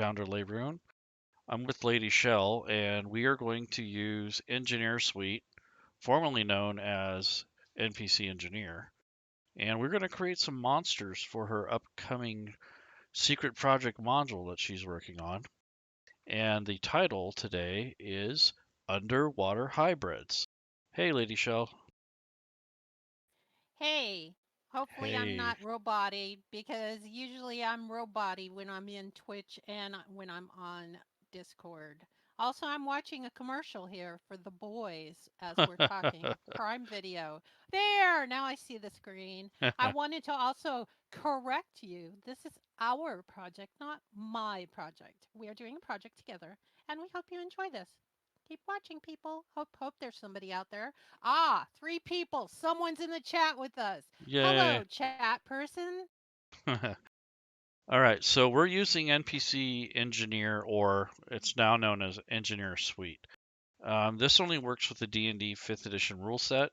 founder Laerun. I'm with Lady Shel, and we are going to use Engineer Suite, formerly known as NPC Engineer, and we're going to create some monsters for her upcoming secret project module that she's working on. And the title today is Underwater Hybrids. Hey, Lady Shel. Hey, hopefully I'm Hey. not robot-y because usually I'm robot-y when I'm in Twitch and when I'm on Discord. Also, I'm watching a commercial here for The Boys as we're talking. Prime Video. There, now I see the screen. I wanted to also correct you. This is our project, not my project. We are doing a project together, and we hope you enjoy this. Keep watching, people. Hope there's somebody out there. Ah, 3 people. Someone's in the chat with us. Yay. Hello, chat person. All right, so we're using NPC Engineer, or it's now known as Engineer Suite. This only works with the D&D 5th edition rule set.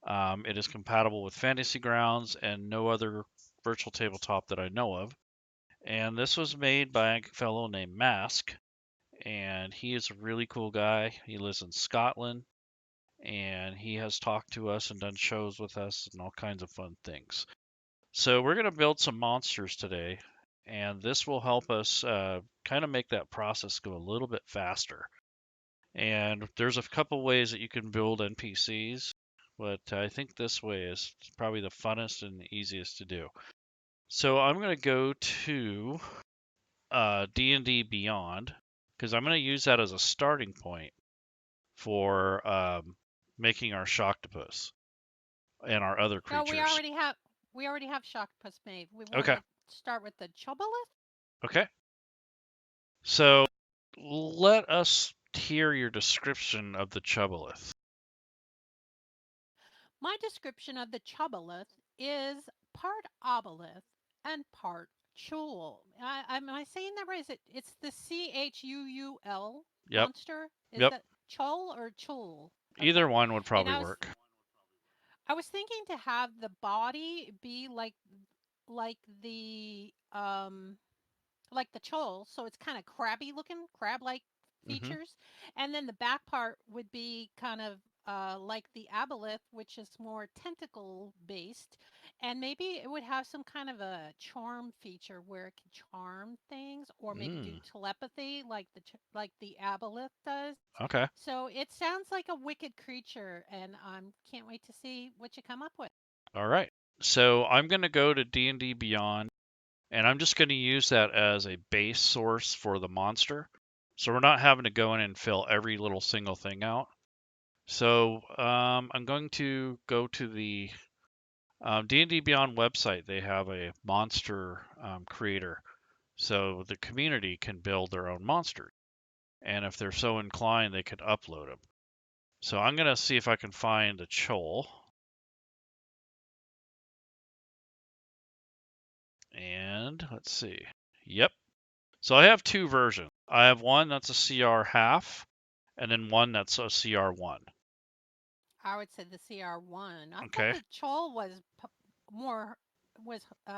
It is compatible with Fantasy Grounds and no other virtual tabletop that I know of. And this was made by a fellow named Mask, and he is a really cool guy. He lives in Scotland, and he has talked to us and done shows with us and all kinds of fun things. So we're going to build some monsters today, and this will help us kind of make that process go a little bit faster. And there's a couple ways that you can build NPCs, but I think this way is probably the funnest and the easiest to do. So I'm going to go to D&D Beyond because I'm going to use that as a starting point for making our Shocktopus and our other No, we creatures. already have we already have Shocktopus made. We want Okay. to start with the Chuulboleth. Okay. So let us hear your description of the Chuulboleth. My description of the Chuulboleth is part obelith and part Chuul. Am I saying that right? It's the Chuul Yep. monster? Is Yep. that Chul or Chul? Either Okay. one would And probably work. I was thinking to have the body be like the like the chol, so it's kind of crabby looking, crab-like Hmm. features, and then the back part would be kind of like the aboleth, which is more tentacle based, and maybe it would have some kind of a charm feature where it can charm things, or maybe do Mm. telepathy like the aboleth does. Okay. So it sounds like a wicked creature, and I can't wait to see what you come up with. All right. So I'm going to go to D&D Beyond, and I'm just going to use that as a base source for the monster. So we're not having to go in and fill every little single thing out. So I'm going to go to the D&D Beyond website. They have a monster creator, so the community can build their own monsters. And if they're so inclined, they could upload them. So I'm going to see if I can find a Chol. And let's see. Yep. So I have two versions. I have one that's a CR half, and then one that's a CR1. I would say the CR1. I thought Okay. the Chol was more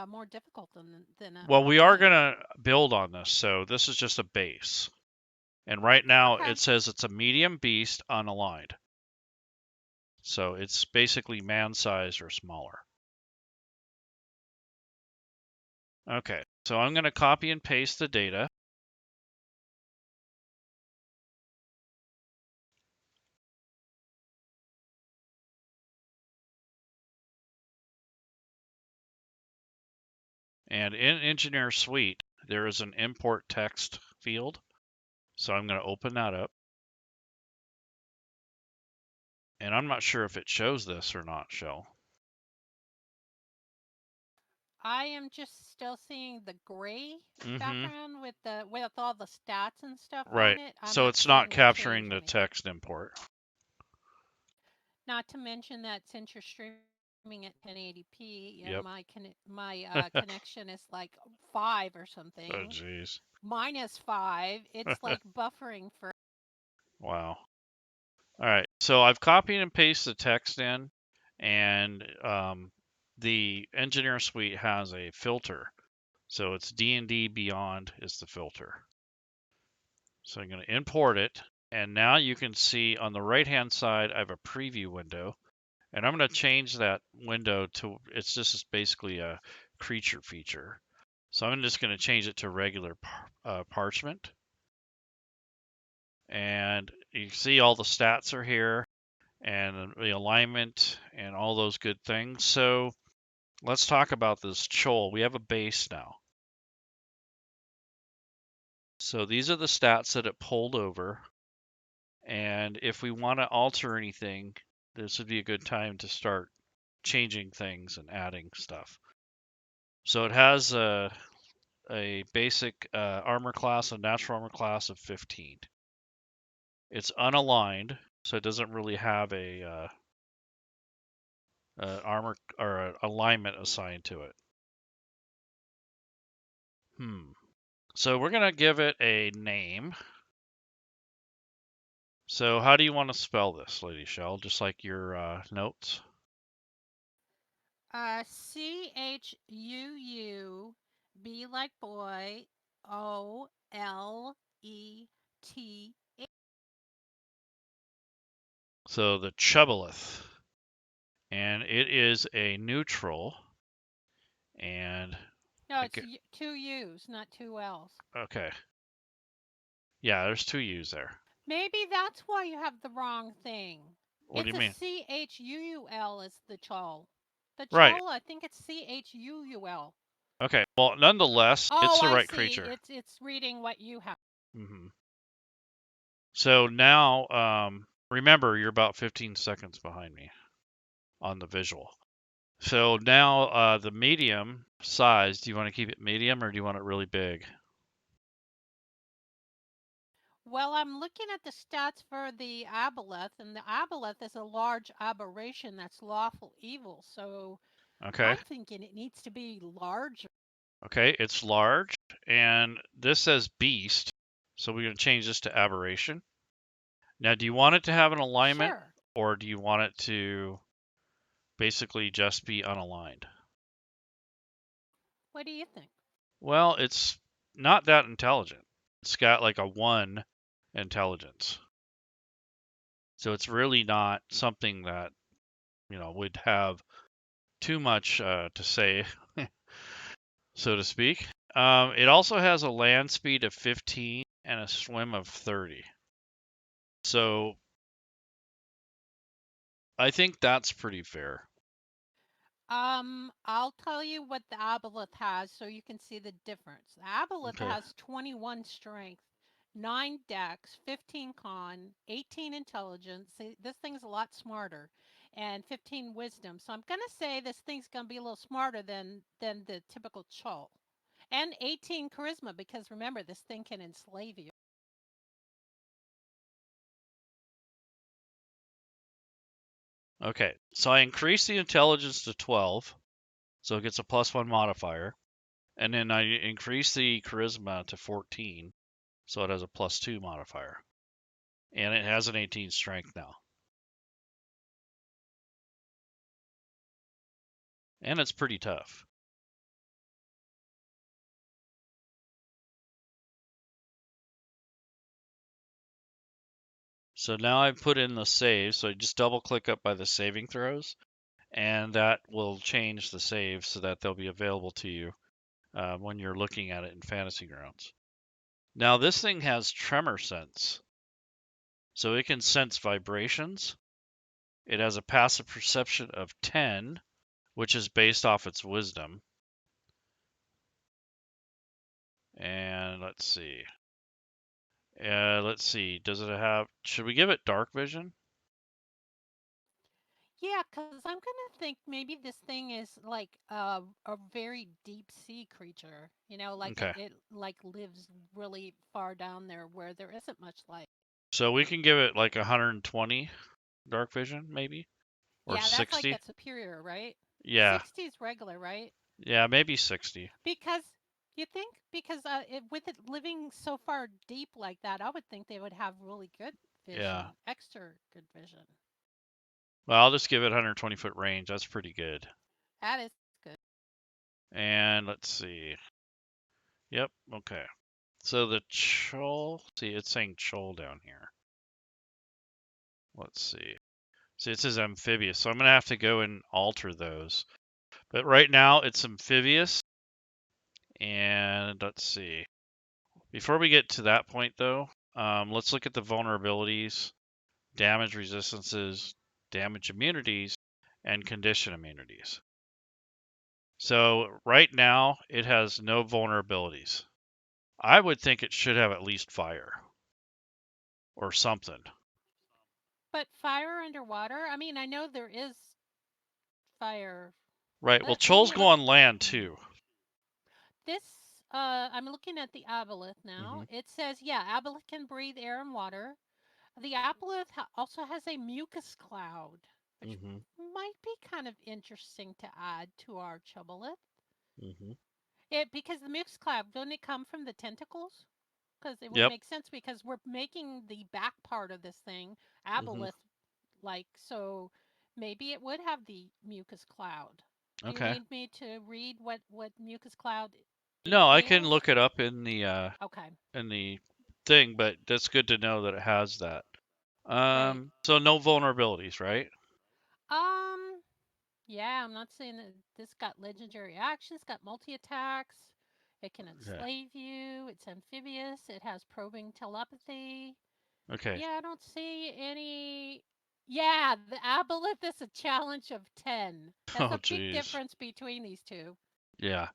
more difficult than a Well, we are light. going to build on this, so this is just a base. And right now Okay. it says it's a medium beast unaligned. So it's basically man-sized or smaller. Okay, so I'm going to copy and paste the data. And in Engineer Suite, there is an import text field. So I'm going to open that up. And I'm not sure if it shows this or not, Shel. I am just still seeing the gray Mm-hmm. background with all the stats and stuff on Right. it. I'm So not it's not seeing the capturing change the any. text import. Not to mention that since you're streaming at 1080p, and Yep. my connection is like 5 or Oh, something, geez. -5, it's like buffering for. Wow. All right. So I've copied and pasted the text in, and the Engineer Suite has a filter. So it's D&D Beyond is the filter. So I'm going to import it. And now you can see on the right-hand side, I have a preview window. And I'm going to change that window to, it's just basically a creature feature. So I'm just going to change it to regular parchment. And you see all the stats are here and the alignment and all those good things. So let's talk about this Chuul. We have a base now. So these are the stats that it pulled over. And if we want to alter anything, this would be a good time to start changing things and adding stuff. So it has a basic armor class, a natural armor class of 15. It's unaligned, so it doesn't really have a armor or an alignment assigned to it. So we're gonna give it a name. So how do you want to spell this, Lady Shel? Just like your notes? Chuuu, B like boy, Olet. So the Chuulboleth, and it is a neutral, and No, I it's get, two U's, not two L's. okay, yeah, there's two U's there. Maybe that's why you have the wrong thing. What do It's you a mean? Chuul is the Chol. The Right. Chol, I think it's Chuul. Okay. Well, nonetheless, it's Oh, the I right see. creature. It's reading what you have. So now, remember, you're about 15 seconds behind me on the visual. So now, the medium size, do you want to keep it medium or do you want it really big? Well, I'm looking at the stats for the Aboleth, and the Aboleth is a large aberration that's lawful evil. So Okay. I'm thinking it needs to be larger. Okay, it's large, and this says beast, so we're going to change this to aberration. Now, do you want it to have an alignment Sure. or do you want it to basically just be unaligned? What do you think? Well, it's not that intelligent. It's got like a 1 intelligence. So it's really not something that, would have too much to say, so to speak. It also has a land speed of 15 and a swim of 30. So I think that's pretty fair. I'll tell you what the Aboleth has so you can see the difference. The Aboleth Okay. has 21 strength, 9 dex, 15 con, 18 intelligence. See, this thing's a lot smarter, and 15 wisdom. So I'm gonna say this thing's gonna be a little smarter than the typical Chol. And 18 charisma because remember this thing can enslave you. Okay. So I increase the intelligence to 12, so it gets a +1 modifier. And then I increase the charisma to 14, so it has a +2 modifier. And it has an 18 strength now. And it's pretty tough. So now I've put in the save, so I just double click up by the saving throws, and that will change the save so that they'll be available to you when you're looking at it in Fantasy Grounds. Now this thing has tremor sense, so it can sense vibrations. It has a passive perception of 10, which is based off its wisdom. And let's see. Let's see. Does it have? Should we give it dark vision? Yeah, because I'm gonna think maybe this thing is like a very deep sea creature. Like Okay. it like lives really far down there where there isn't much light. So we can give it like 120 dark vision, maybe, or Yeah, that's like 60. a superior, right? Yeah. 60 is regular, right? Yeah, maybe 60. Because you think because with it living so far deep like that, I would think they would have really good Yeah. vision, extra good vision. Well, I'll just give it 120-foot range. That's pretty good. That is good. And let's see. Yep. Okay. So the Chol, see, it's saying Chol down here. Let's see. See, it says amphibious, so I'm gonna have to go and alter those. But right now it's amphibious, and let's see. Before we get to that point, though, let's look at the vulnerabilities, damage resistances, damage immunities, and condition immunities. So right now it has no vulnerabilities. I would think it should have at least fire or something. But fire underwater? I mean, I know there is fire. Right. Well, Let Chols me go look. on land Hmm. too. This, I'm looking at the aboleth now. Hmm. It says, yeah, aboleth can breathe air and water. The aboleth also has a mucus cloud, which Hmm. might be kind of interesting to add to our chuboleth. Hmm. It because the mucus cloud, don't it come from the tentacles? Because it would Yep. make sense because we're making the back part of this thing Hmm. aboleth like, so maybe it would have the mucus cloud. Do you Okay. need me to read what mucus cloud No, I can entails? look it up Okay, in the thing, but that's good to know that it has that. great. So no vulnerabilities, right? Um, yeah, I'm not saying that this got legendary actions, got multi attacks. It can Okay. enslave you. It's amphibious. It has probing telepathy. Okay. Yeah, I don't see any. Yeah, the aboleth is a challenge of 10. That's Oh, a big jeez. difference between these two. Yeah.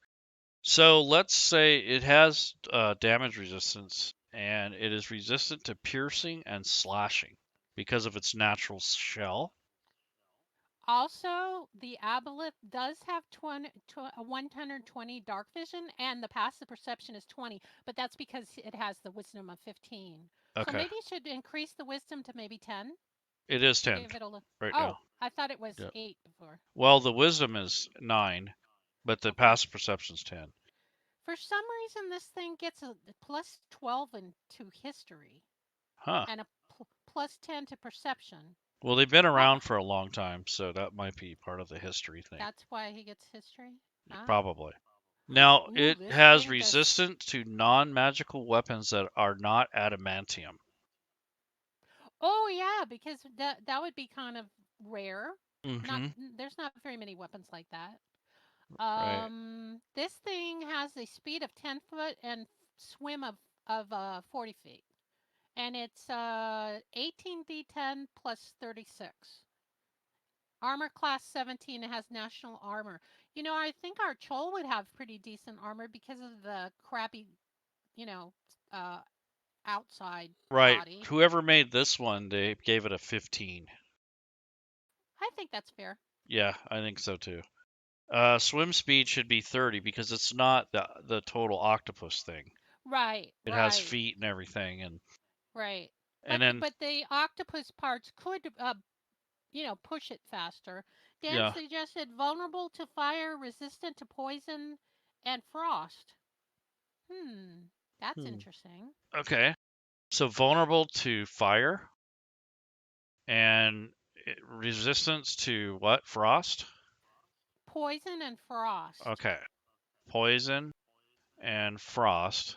So let's say it has damage resistance, and it is resistant to piercing and slashing because of its natural shell. Also, the aboleth does have 120 dark vision, and the passive perception is 20, but that's because it has the wisdom of 15. So Okay. maybe you should increase the wisdom to maybe 10 It is to 10 give it a look. right Oh, now. I thought it was Yep. 8 before. Well, the wisdom is 9, but the Okay. passive perception's 10. For some reason, this thing gets a plus 12 into history Huh. and a plus 10 to perception. Well, they've been How? around for a long time, so that might be part of the history thing. That's why he gets history? Ah. Probably. Now, Ooh, it this has thing does. resistance to non-magical weapons that are not adamantium. Oh yeah, because that would be kind of rare. Not Mm-hmm. there's not very many weapons like that. Right. This thing has a speed of 10 foot and swim of 40 feet, and it's 18d10 plus 36. Armor class 17. It has national armor. You know, I think our Chol would have pretty decent armor because of the crappy, you know, uh, outside Right. body. Whoever made this one, they gave it a 15. I think that's fair. Yeah, I think so too. Swim speed should be 30 because it's not the total octopus thing. Right, It has right, feet and everything, and right. and then But the octopus parts could push it faster. Dan yeah. suggested vulnerable to fire, resistant to poison, and frost. Hmm, that's Hmm. interesting. Okay. So vulnerable to fire and resistance to what? Frost? Poison and frost. Okay. Poison and frost.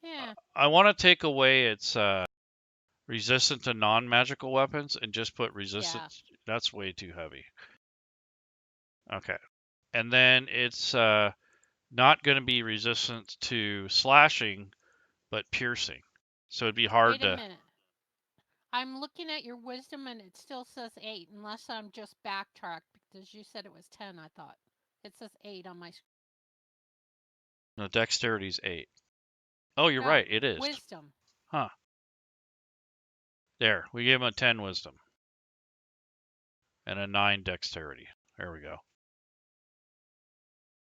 Yeah, I want to take away its resistant to non-magical weapons and just put yeah. resistance. That's way too heavy. Okay. And then it's not going to be resistant to slashing, but piercing. So it'd be hard Wait a to. minute. I'm looking at your wisdom and it still says 8, unless I'm just backtracked because you said it was 10, I thought. It says 8 on my. No, dexterity's 8. Oh, you're right. No, It is. wisdom. Huh. There. We gave him a 10 wisdom and a 9 dexterity. There we go.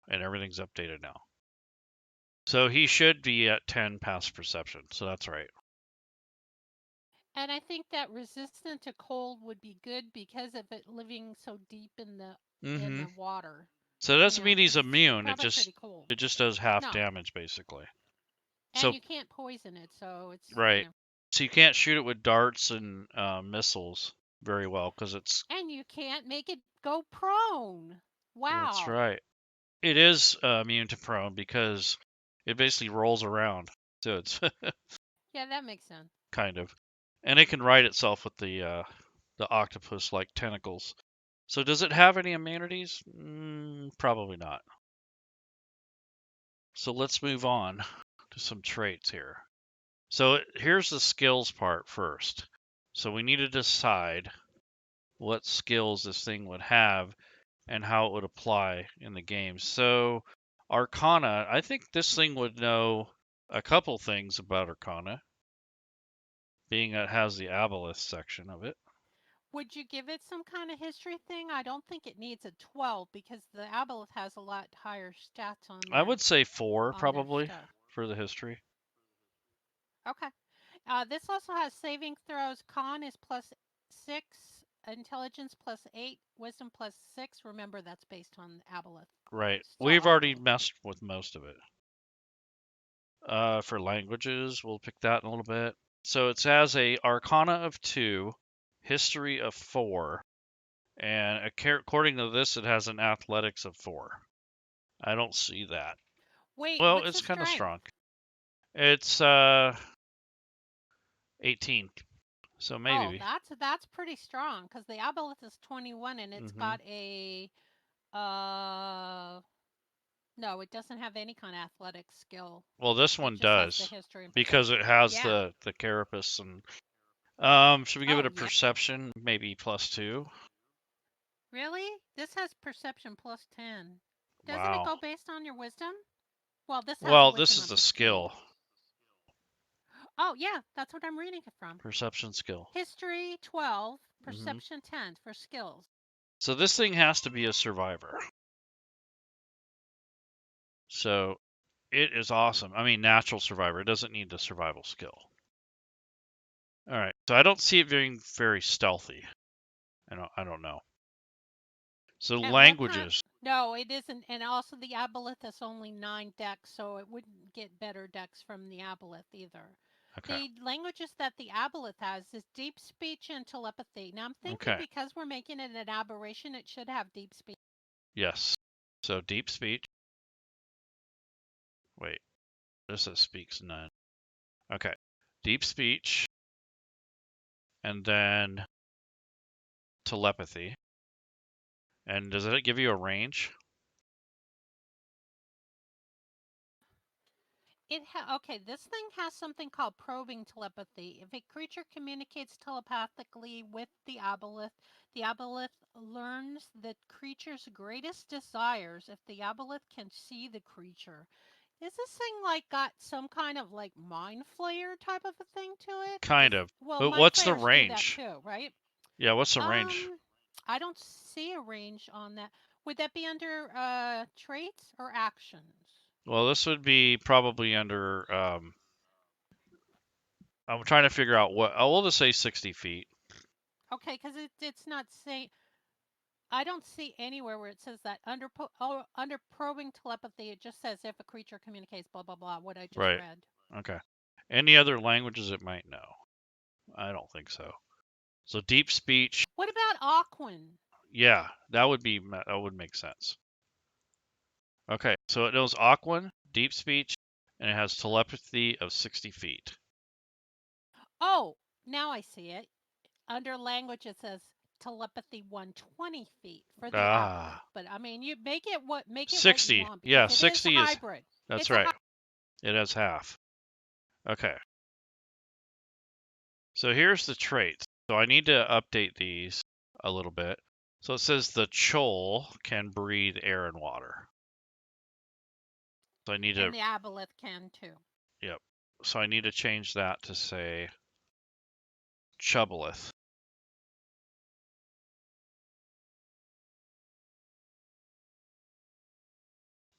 And everything's updated now. So he should be at 10 passive perception. So that's right. And I think that resistant to cold would be good because of it living so deep in Mm-hmm. the water. So it You doesn't know, mean he's because it's immune. probably pretty cold. It just does half No, damage basically. and So you can't poison it, so right. So you can't shoot it with darts and missiles very well because it's. and you can't make it go prone. That's Wow. right. It is immune to prone because It basically rolls around. So it's Yeah, that makes sense. kind of, and it can right itself with the octopus-like tentacles. So does it have any amenities? Probably not. So let's move on to some traits here. So here's the skills part first. So we need to decide what skills this thing would have and how it would apply in the game. So Arcana, I think this thing would know a couple things about Arcana, being it has the Aboleth section of it. Would you give it some kind of history thing? I don't think it needs a 12 because the Aboleth has a lot higher stats I would say 4 on their probably stuff. for the history. Okay. This also has saving throws. Con is +6, intelligence +8, wisdom +6. Remember, that's based on Aboleth. Right. Still We've already Aboleth. messed with most of it. For languages, we'll pick that in a little bit. So it has a Arcana of 2, History of 4, and according to this, it has an Athletics of 4. I don't see that. Wait, Well, what's it's the kind of strength? strong. It's 18, so Oh, maybe. that's pretty strong because the Aboleth is 21 and it's Hmm. got a uh no, it doesn't have any kind of athletic skill. Well, this It one just has the does history and because perception. it has Yeah. the carapace and should we give it Oh, a yeah. perception, maybe +2? Really? This has perception +10. Doesn't it Wow. go based on your wisdom? Well, this has Well, this wisdom is of the 16. skill, Oh, yeah, that's what I'm reading it from. perception skill. History 12, Hmm. perception 10 for skills. So this thing has to be a survivor. So it is awesome. I mean, natural survivor. It doesn't need the survival skill. All right. So I don't see it being very stealthy. I don't know. So And what kind? languages. No, it isn't. And also, the aboleth is only 9 dex, so it wouldn't get better dex from the aboleth either. Okay. The languages that the aboleth has is deep speech and telepathy. Now, I'm thinking Okay. because we're making it an aberration, it should have deep speech. Yes. So deep speech. Wait. This says speaks none. Okay. Deep speech, and then telepathy. And does it give you a range? Okay, this thing has something called probing telepathy. If a creature communicates telepathically with the aboleth learns the creature's greatest desires if the aboleth can see the creature. Is this thing like got some kind of like mind flayer type of a thing to it? Kind of. Well, But mind what's the flayers do that range? too, right? Yeah, what's the range? Um, I don't see a range on that. Would that be under traits or actions? Well, this would be probably under. I'm trying to figure out what. Oh, we'll just say 60 feet. Okay, because it's not saying. I don't see anywhere where it says that under probing telepathy. It just says if a creature communicates, blah blah blah. What I just Right. read. Okay. Any other languages it might know? I don't think so. So deep speech. What about Aquan? Yeah, that would make sense. Okay, so it knows Aquan, deep speech, and it has telepathy of 60 feet. Oh, now I see it. Under language, it says telepathy 120 feet for the aboleth. Ah, But I mean, you make it what you 60. want Yeah, because it is a 60 is. hybrid. That's It's a right. It has half. Okay. So here's the traits. So I need to update these a little bit. So it says the Chol can breathe air and water. So I need to, and the aboleth can too. yep. So I need to change that to say Chuulboleth.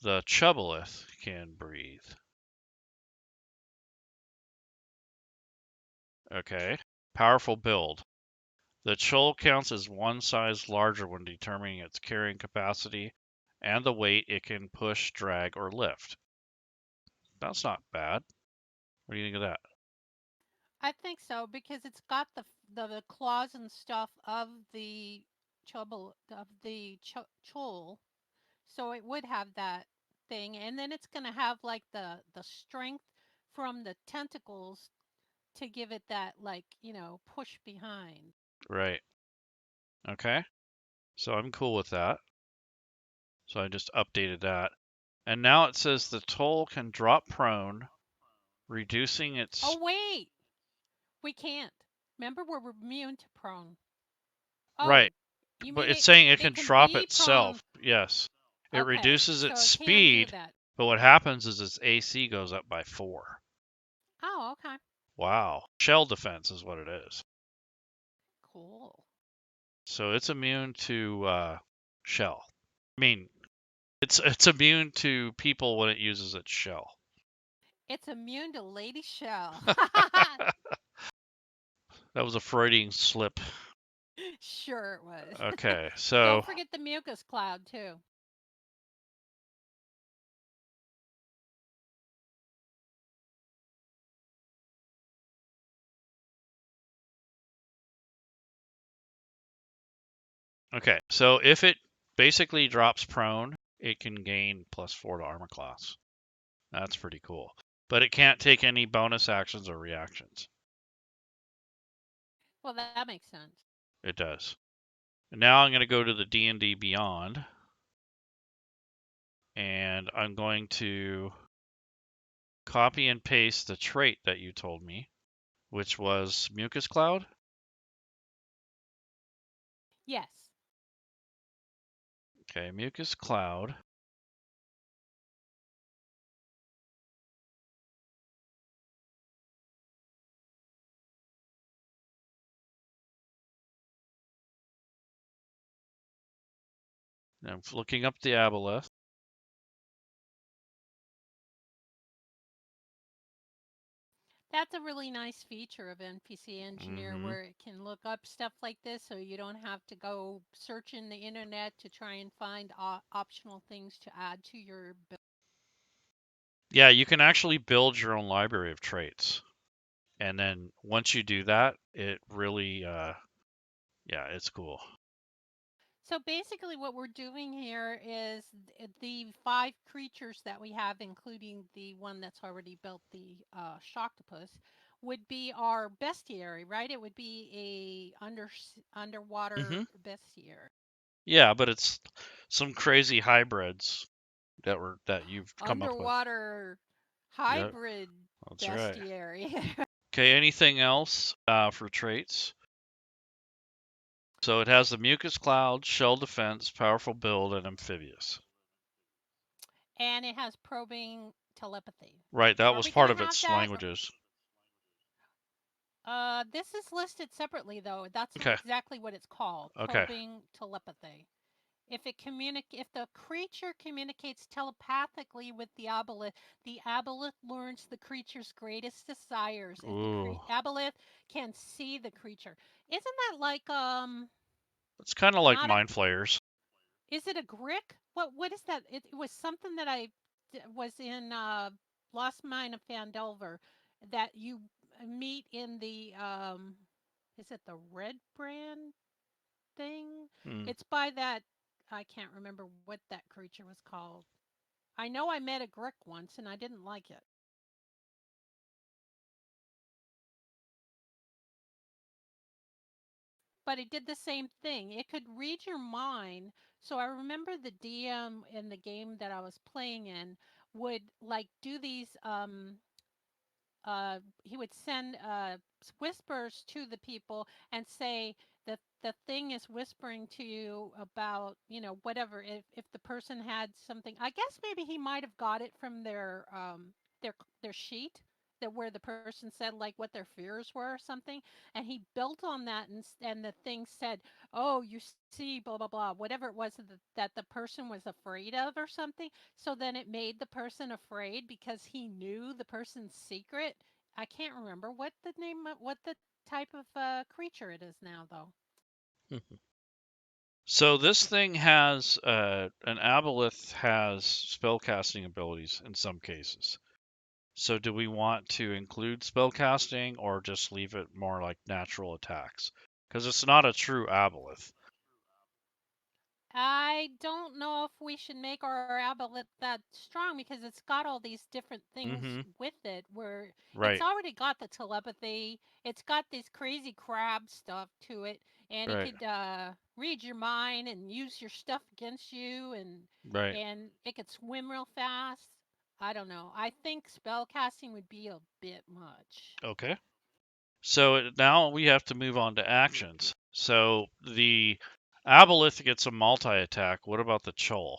The Chuulboleth can breathe. Okay. Powerful build. The Chol counts as one size larger when determining its carrying capacity and the weight it can push, drag, or lift. That's not bad. What do you think of that? I think so because it's got the claws and stuff of the chul, so it would have that. thing, and then it's going to have like the strength from the tentacles to give it that, like, push behind. Right. Okay. So I'm cool with that. So I just updated that. And now it says the toll can drop prone, reducing its. Oh wait, we can't. Remember, we're immune to prone. Right. Oh, you But mean it's saying it it can can drop be prone? itself. Yes. It Okay, reduces its so it can do speed, that. but what happens is its AC goes up by 4. Oh, okay. Wow. Shell defense is what it is. Cool. So it's immune to shell. I mean, it's immune to people when it uses its shell. It's immune to Lady Shel. That was a Freudian slip. Sure it was. Okay, Don't so forget the mucus cloud too. so if it basically drops prone, it can gain +4 to armor class. That's pretty cool. But it can't take any bonus actions or reactions. Well, that makes sense. It does. And now I'm going to go to the D&D Beyond, and I'm going to copy and paste the trait that you told me, which was Mucus Cloud. Yes. Okay, Mucus Cloud. And I'm looking up the aboleth. That's a really nice feature of NPC Engineer Mm-hmm. where it can look up stuff like this so you don't have to go searching the internet to try and find optional things to add to your build. Yeah, you can actually build your own library of traits. And then once you do that, it really, yeah, it's cool. So basically, what we're doing here is the 5 creatures that we have, including the one that's already built, the Shocktopus, would be our bestiary, right? It would be a underwater Mm-hmm. bestiary. Yeah, but it's some crazy hybrids that you've come up with. Underwater Yep, hybrid that's right. bestiary. Okay, anything else for traits? So it has the mucus cloud, shell defense, powerful build, and amphibious. And it has probing telepathy. Right, that Are was we going part to of have its that? languages. This is listed separately, though. That's Okay, exactly what it's called, okay. probing telepathy. If the creature communicates telepathically with the aboleth learns the creature's greatest desires. If the Ooh, aboleth can see the creature, isn't that like it's kind of like not a mind flayers. is it a grick? What is that? It was something that I was in Lost Mine of Phandelver that you meet in the is it the Red Brand thing? Hmm. It's by that I can't remember what that creature was called. I know I met a grick once and I didn't like it. But it did the same thing. It could read your mind. So I remember the DM in the game that I was playing in would like do these he would send whispers to the people and say that the thing is whispering to you about, whatever. If the person had something, I guess maybe he might have got it from their their sheet that where the person said like what their fears were or something, and he built on that, and the thing said, "Oh, you see, blah blah blah," whatever it was that the person was afraid of or something. So then it made the person afraid because he knew the person's secret. I can't remember what the type of creature it is now, though. So this thing has an aboleth has spellcasting abilities in some cases. So do we want to include spellcasting or just leave it more like natural attacks? Because it's not a true aboleth. I don't know if we should make our aboleth that strong because it's got all these different things Mm-hmm. with it where it's Right. already got the telepathy. It's got this crazy crab stuff to it, and it Right. could read your mind and use your stuff against you, Right. and it could swim real fast. I don't know. I think spell casting would be a bit much. Okay. So now we have to move on to actions. So the Aboleth gets a multi attack. What about the Chol?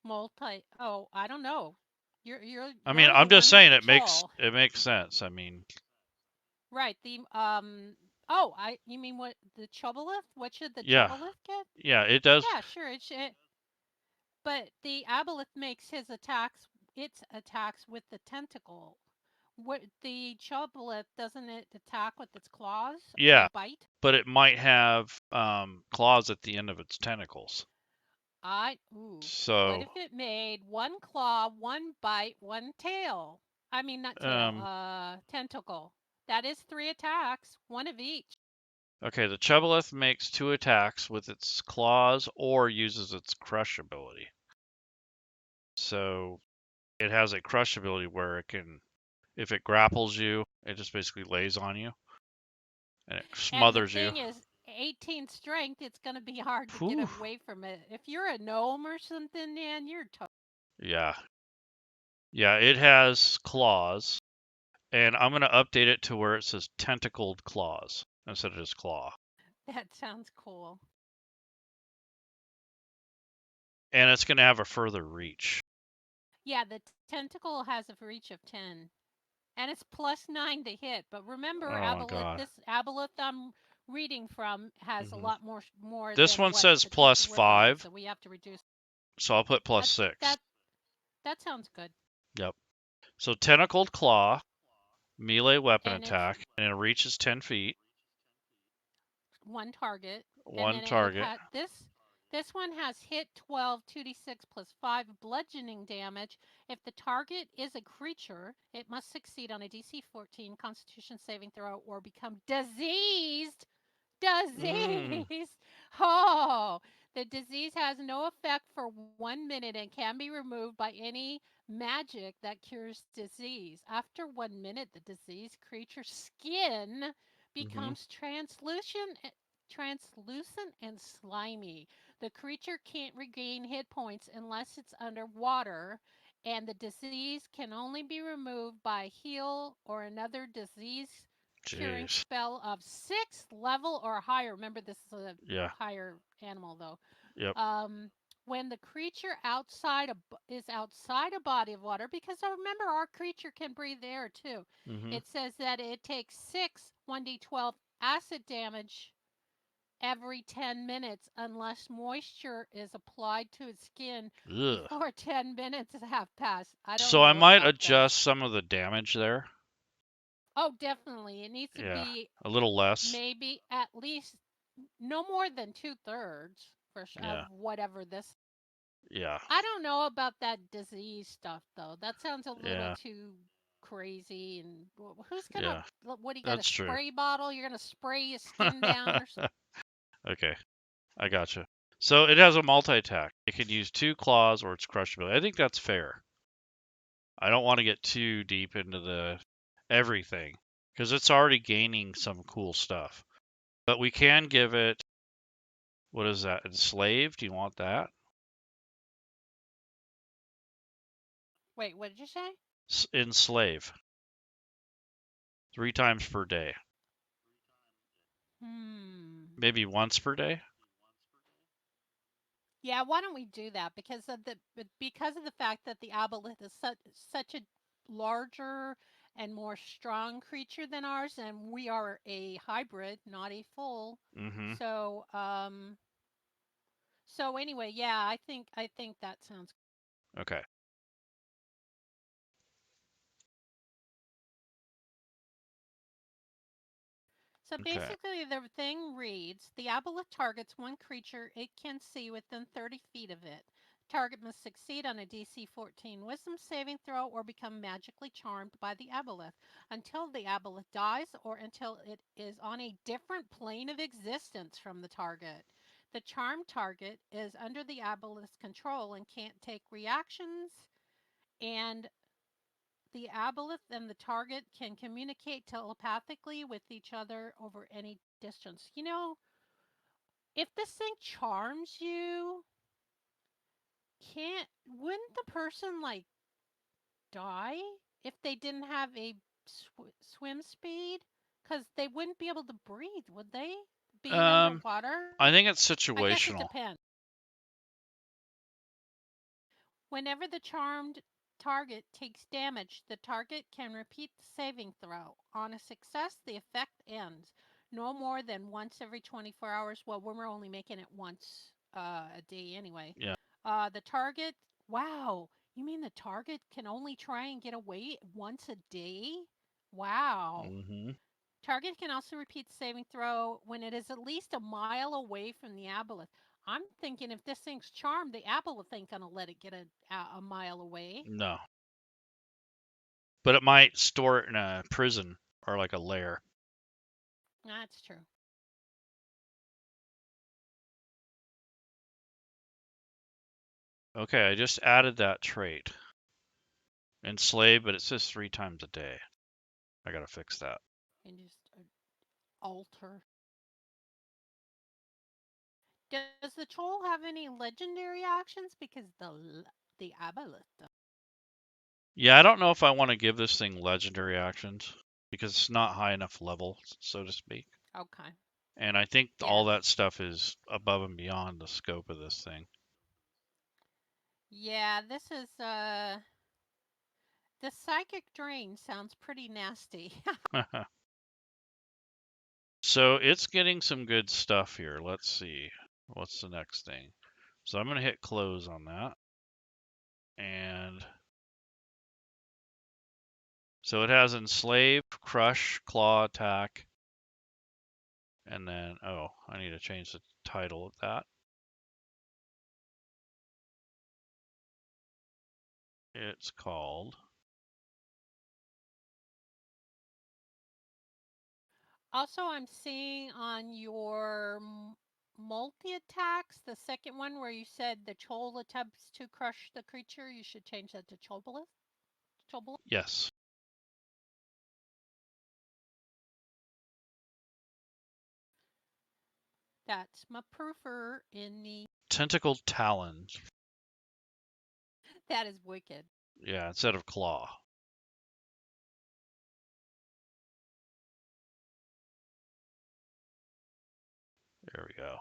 Multi. Oh, I don't know. You're I mean, you're the I'm just one with saying the it chaw. makes sense. I mean, Right. The oh, I you mean what the Chuulboleth? What should the yeah, Chuulboleth get? yeah, it does. Yeah, sure. It should. But the Aboleth makes its attacks with the tentacle. What the Chuulboleth doesn't it attack with its claws or Yeah, bite? but it might have claws at the end of its tentacles. What So if it made one claw, one bite, one tail? I mean not tail, um, tentacle. That is three attacks, one of each. okay, the Chuboleth makes two attacks with its claws or uses its crush ability. So it has a crush ability where it can, if it grapples you, it just basically lays on you and it And the smothers you. thing is, 18 strength, it's going to be hard to get Whew. away from it. If you're a gnome or something, man, you're Yeah. Yeah, it has claws, and I'm going to update it to where it says tentacled claws instead of just claw. that sounds cool. And it's going to have a further reach. Yeah, the tentacle has a reach of 10, and it's +9 to hit. But remember, Oh my god. this aboleth I'm reading from has a Hmm. lot more This than one what says the text plus we're reading, 5, so we have to reduce. so I'll put plus That 6. that that sounds good. Yep. So tentacled claw, melee weapon And it's attack, and it reaches 10 feet, one target, and one then it target. had this one has hit 12 2d6 plus 5 bludgeoning damage. If the target is a creature, it must succeed on a DC 14 Constitution saving throw or become diseased. Mm. Disease. Oh, the disease has no effect for 1 minute and can be removed by any magic that cures disease. After 1 minute, the diseased creature's skin Hmm. becomes translucent and slimy. The creature can't regain hit points unless it's underwater, and the disease can only be removed by heal or another disease curing Jeez. spell of 6th level or higher. Remember, this is a Yeah. higher animal, though. Yep. Um, when the creature is outside a body of water, because I remember our creature can breathe air too. Hmm. It says that it takes 1d12 acid damage every 10 minutes unless moisture is applied to its skin Ugh. before 10 minutes have passed. I don't So I know might about that. adjust some of the damage there. Oh, definitely. It needs to Yeah. be A little less. maybe at least no more than 2/3 of Yeah. whatever this. Yeah. I don't know about that disease stuff though. That sounds a little Yeah. too crazy. And who's gonna? Yeah. What do you got? A That's true. spray bottle? You're gonna spray your skin down or something? Okay. I gotcha. So it has a multi attack. It can use two claws or its crush ability. I think that's fair. I don't want to get too deep into the everything because it's already gaining some cool stuff. But we can give it, what is that? Enslaved? Do you want that? Wait, what did you say? Enslave. 3 times per day. Hmm. Maybe once per day? Yeah, why don't we do that? Because of the fact that the aboleth is such a larger and more strong creature than ours, and we are a hybrid, not a full. Mm-hmm. So anyway, yeah, I think that sounds. Okay. So Okay. basically, the thing reads: the aboleth targets one creature it can see within 30 feet of it. Target must succeed on a DC 14 Wisdom saving throw or become magically charmed by the aboleth until the aboleth dies or until it is on a different plane of existence from the target. The charm target is under the aboleth's control and can't take reactions, and the aboleth and the target can communicate telepathically with each other over any distance. If this thing charms you, can't wouldn't the person like die if they didn't have a swim speed? Because they wouldn't be able to breathe, would they? Being Um, underwater? I think it's I guess it situational. depends. Whenever the charmed target takes damage, the target can repeat the saving throw. On a success, the effect ends. No more than once every 24 hours. Well, we're only making it once a day anyway. Yeah. The target, wow, you mean the target can only try and get away once a day? Wow. Mm-hmm. Target can also repeat the saving throw when it is at least a mile away from the aboleth. I'm thinking if this thing's charmed, the aboleth ain't gonna let it get a mile away. No. But it might store it in a prison or like a lair. That's true. Okay, I just added that trait. Enslave, but it says 3 times a day. I gotta fix that. And just alter. Does the troll have any legendary actions? Because the aboleth does. Yeah, I don't know if I want to give this thing legendary actions because it's not high enough level, so to speak. Okay. And I think all Yes. that stuff is above and beyond the scope of this thing. Yeah, this is the psychic drain sounds pretty nasty. So it's getting some good stuff here. Let's see. What's the next thing? So I'm going to hit close on that. And so it has enslave, crush, claw, attack. And then, oh, I need to change the title of that. It's called. Also, I'm seeing on your multi attacks, the second one where you said the troll attempts to crush the creature, you should change that to Chuulboleth. Chuulboleth. Yes. That's my proofer in the. Tentacled talons. That is wicked. Yeah, instead of claw. There we go.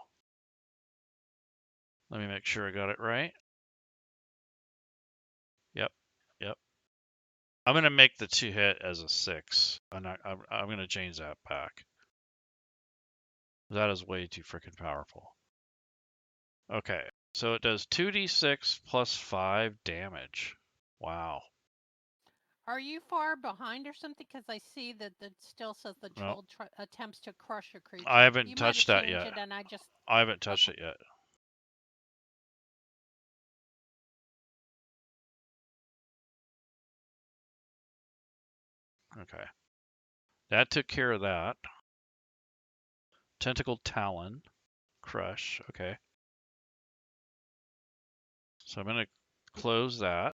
Let me make sure I got it right. Yep. Yep. I'm going to make the 2-hit as a 6. I'm going to change that back. That is way too freaking powerful. Okay. So it does 2d6 plus 5 damage. Wow. Are you far behind or something? Because I see that it still says the Well, troll attempts to crush a I creature. haven't You might have touched that changed yet. it, and I just. I haven't touched Okay. it yet. Okay. That took care of that. Tentacled talon. Crush. Okay. So I'm going to close that.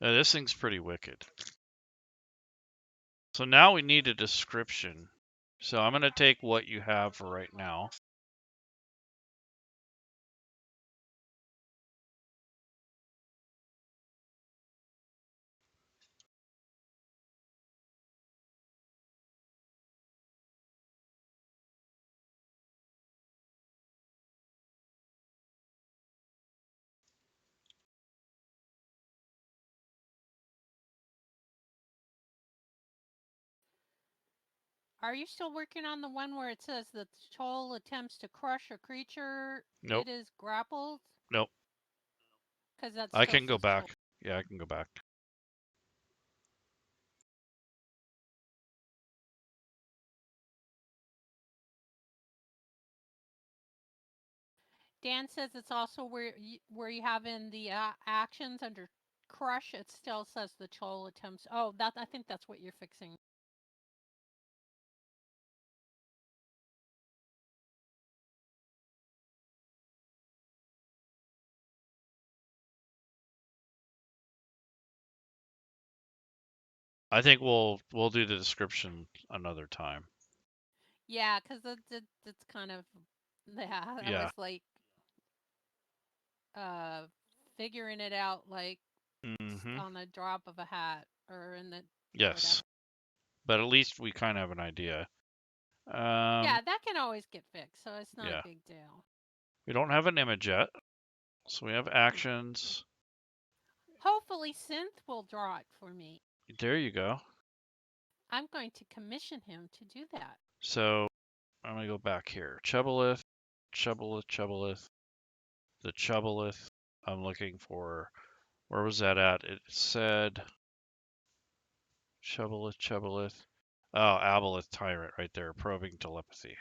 Now, this thing's pretty wicked. So now we need a description. So I'm going to take what you have for right now. Are you still working on the one where it says the troll attempts to crush a creature? Nope. It is grappled? Nope. Because that I still can go says troll. back. Yeah, I can go back. Dan says it's also where you have in the actions under crush. It still says the troll attempts. Oh, that I think that's what you're fixing. I think we'll do the description another time. Yeah, because it's kind of yeah. I was Yeah. like uh figuring it out like Mm-hmm. on a drop of a hat or in the Yes. whatever. But at least we kind of have an idea. Um, Yeah, that can always get fixed, so it's not a yeah. big deal. We don't have an image yet. So we have actions. Hopefully, Synth will draw it for me. There you go. I'm going to commission him to do that. So I'm gonna go back here. Chuulboleth, Chuulboleth, Chuulboleth, the Chuulboleth. I'm looking for, where was that at? It said Chuulboleth, Chuulboleth. Oh, Aboleth Tyrant right there, probing telepathy.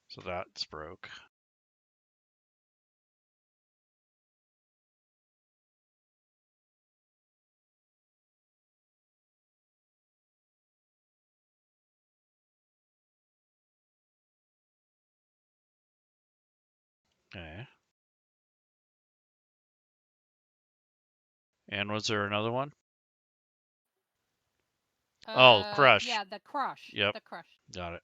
So that's broke. Okay. And was there another one? Oh, Crush. Yeah, the crush, Yep, the crush. got it.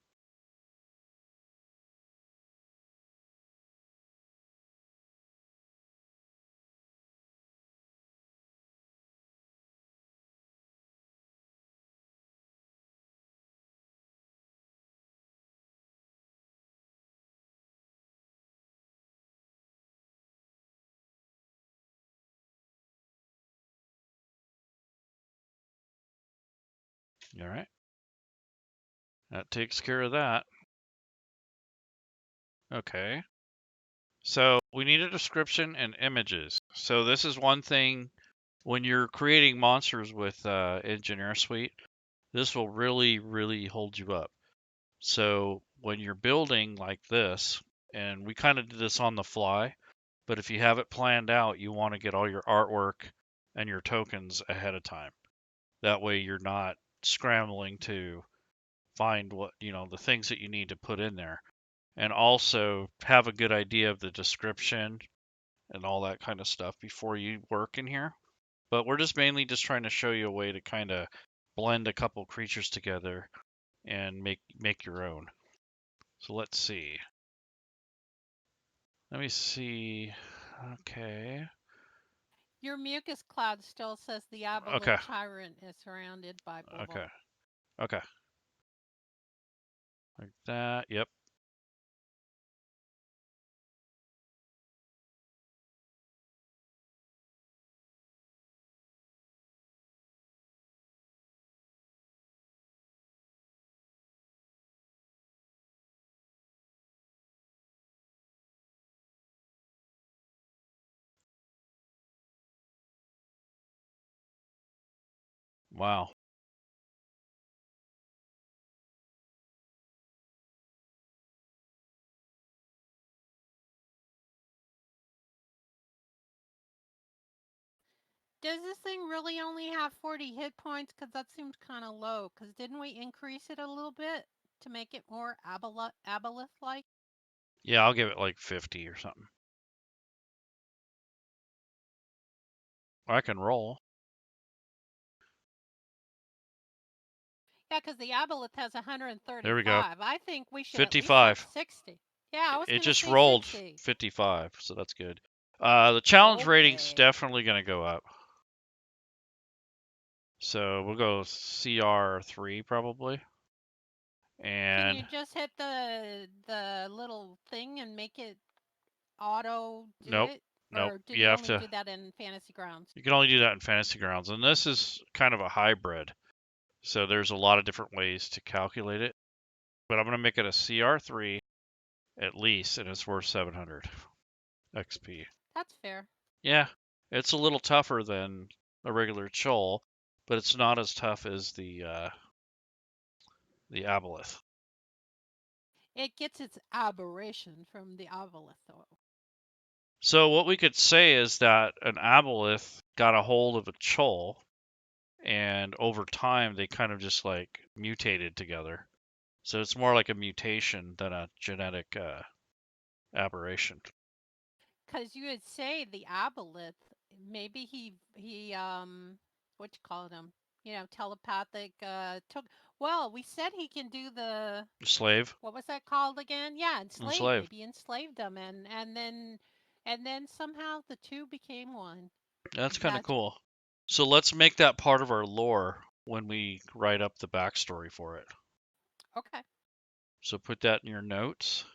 All right. That takes care of that. Okay. So we need a description and images. So this is one thing when you're creating monsters with Engineer Suite, this will really, really hold you up. So when you're building like this, and we kind of did this on the fly, but if you have it planned out, you want to get all your artwork and your tokens ahead of time. That way you're not scrambling to find the things that you need to put in there. And also have a good idea of the description and all that kind of stuff before you work in here. But we're just mainly just trying to show you a way to kind of blend a couple creatures together and make your own. So let's see. Let me see. Okay. Your mucus cloud still says the Okay. aboleth tyrant is surrounded by blah blah. Okay. Okay. Like that. Yep. Wow. Does this thing really only have 40 hit points? Because that seems kind of low. Because didn't we increase it a little bit to make it more aboleth like? Yeah, I'll give it like 50 or something. I can roll. Yeah, because the aboleth has There we go. 135. I think we should at least have 55. 60. Yeah, I was It going to just say rolled 60. 55, so that's good. The challenge rating's Okay. definitely going to go up. So we'll go CR3 probably. Can And you just hit the little thing and make it auto do nope, it? nope. Or do You you have only to. do that in Fantasy Grounds? You can only do that in Fantasy Grounds, and this is kind of a hybrid. So there's a lot of different ways to calculate it. But I'm going to make it a CR3 at least, and it's worth 700 XP. That's fair. Yeah, it's a little tougher than a regular Chol, but it's not as tough as the Aboleth. It gets its aberration from the aboleth, though. So what we could say is that an Aboleth got a hold of a Chol, and over time they kind of just like mutated together. So it's more like a mutation than a genetic aberration. Because you would say the aboleth, maybe he what you call him? telepathic. Took. Well, we said he can do the. Slave. What was that called again? Yeah, enslave. Enslave. Maybe enslaved them, and then somehow the two became one. That's kind of That's cool. So let's make that part of our lore when we write up the backstory for it. okay. So put that in your notes.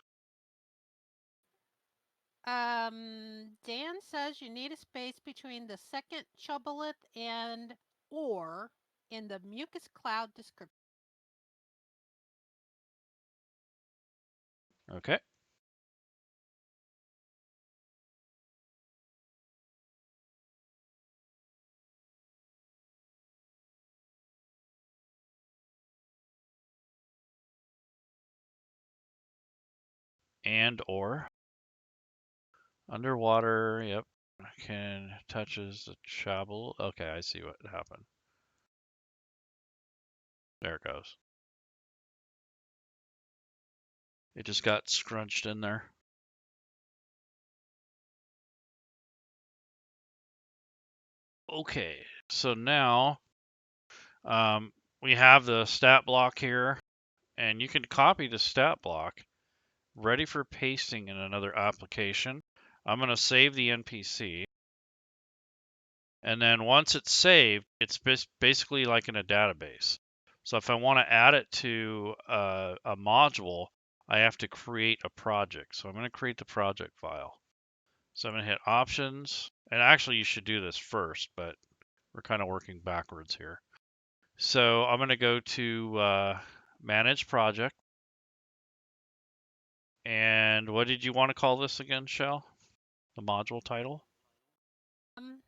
Dan says you need a space between the second Chuulboleth and or in the mucus cloud description. Okay. And or underwater. Yep. Can touches the Chuulboleth. Okay, I see what happened. There it goes. It just got scrunched in there. Okay, so now we have the stat block here, and you can copy the stat block, ready for pasting in another application. I'm going to save the NPC, and then once it's saved, it's basically like in a database. So if I want to add it to a module, I have to create a project. So I'm going to create the project file. So I'm going to hit Options, and actually you should do this first, but we're kind of working backwards here. So I'm going to go to Manage Project. And what did you want to call this again, Shell? The module title? Um,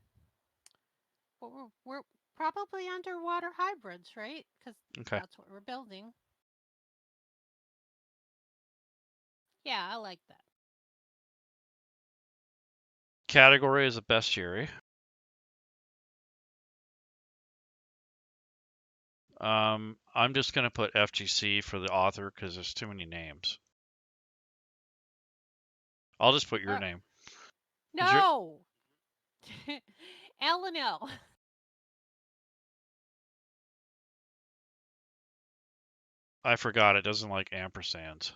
we're probably underwater hybrids, right? Because Okay. that's what we're building. Yeah, I like that. Category is a bestiary. I'm just going to put FGC for the author because there's too many names. I'll just put your name. You're, No, L and L. I forgot it doesn't like ampersands.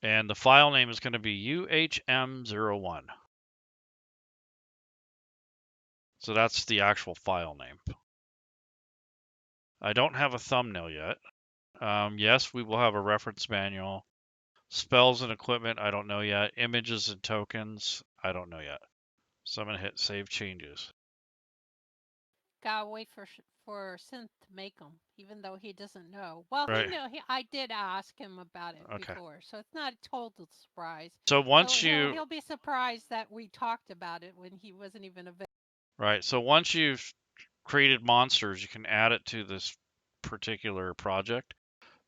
And the file name is going to be UHM01. So that's the actual file name. I don't have a thumbnail yet. Yes, we will have a reference manual. Spells and equipment, I don't know yet. Images and tokens, I don't know yet. So I'm going to hit Save Changes. Gotta wait for Synth to make them, even though he doesn't know. Well, he Right. know. I did ask him about it Okay. before, so it's not a total surprise. So He'll once he'll you he'll be surprised that we talked about it when he wasn't even available. right, so once you've created monsters, you can add it to this particular project.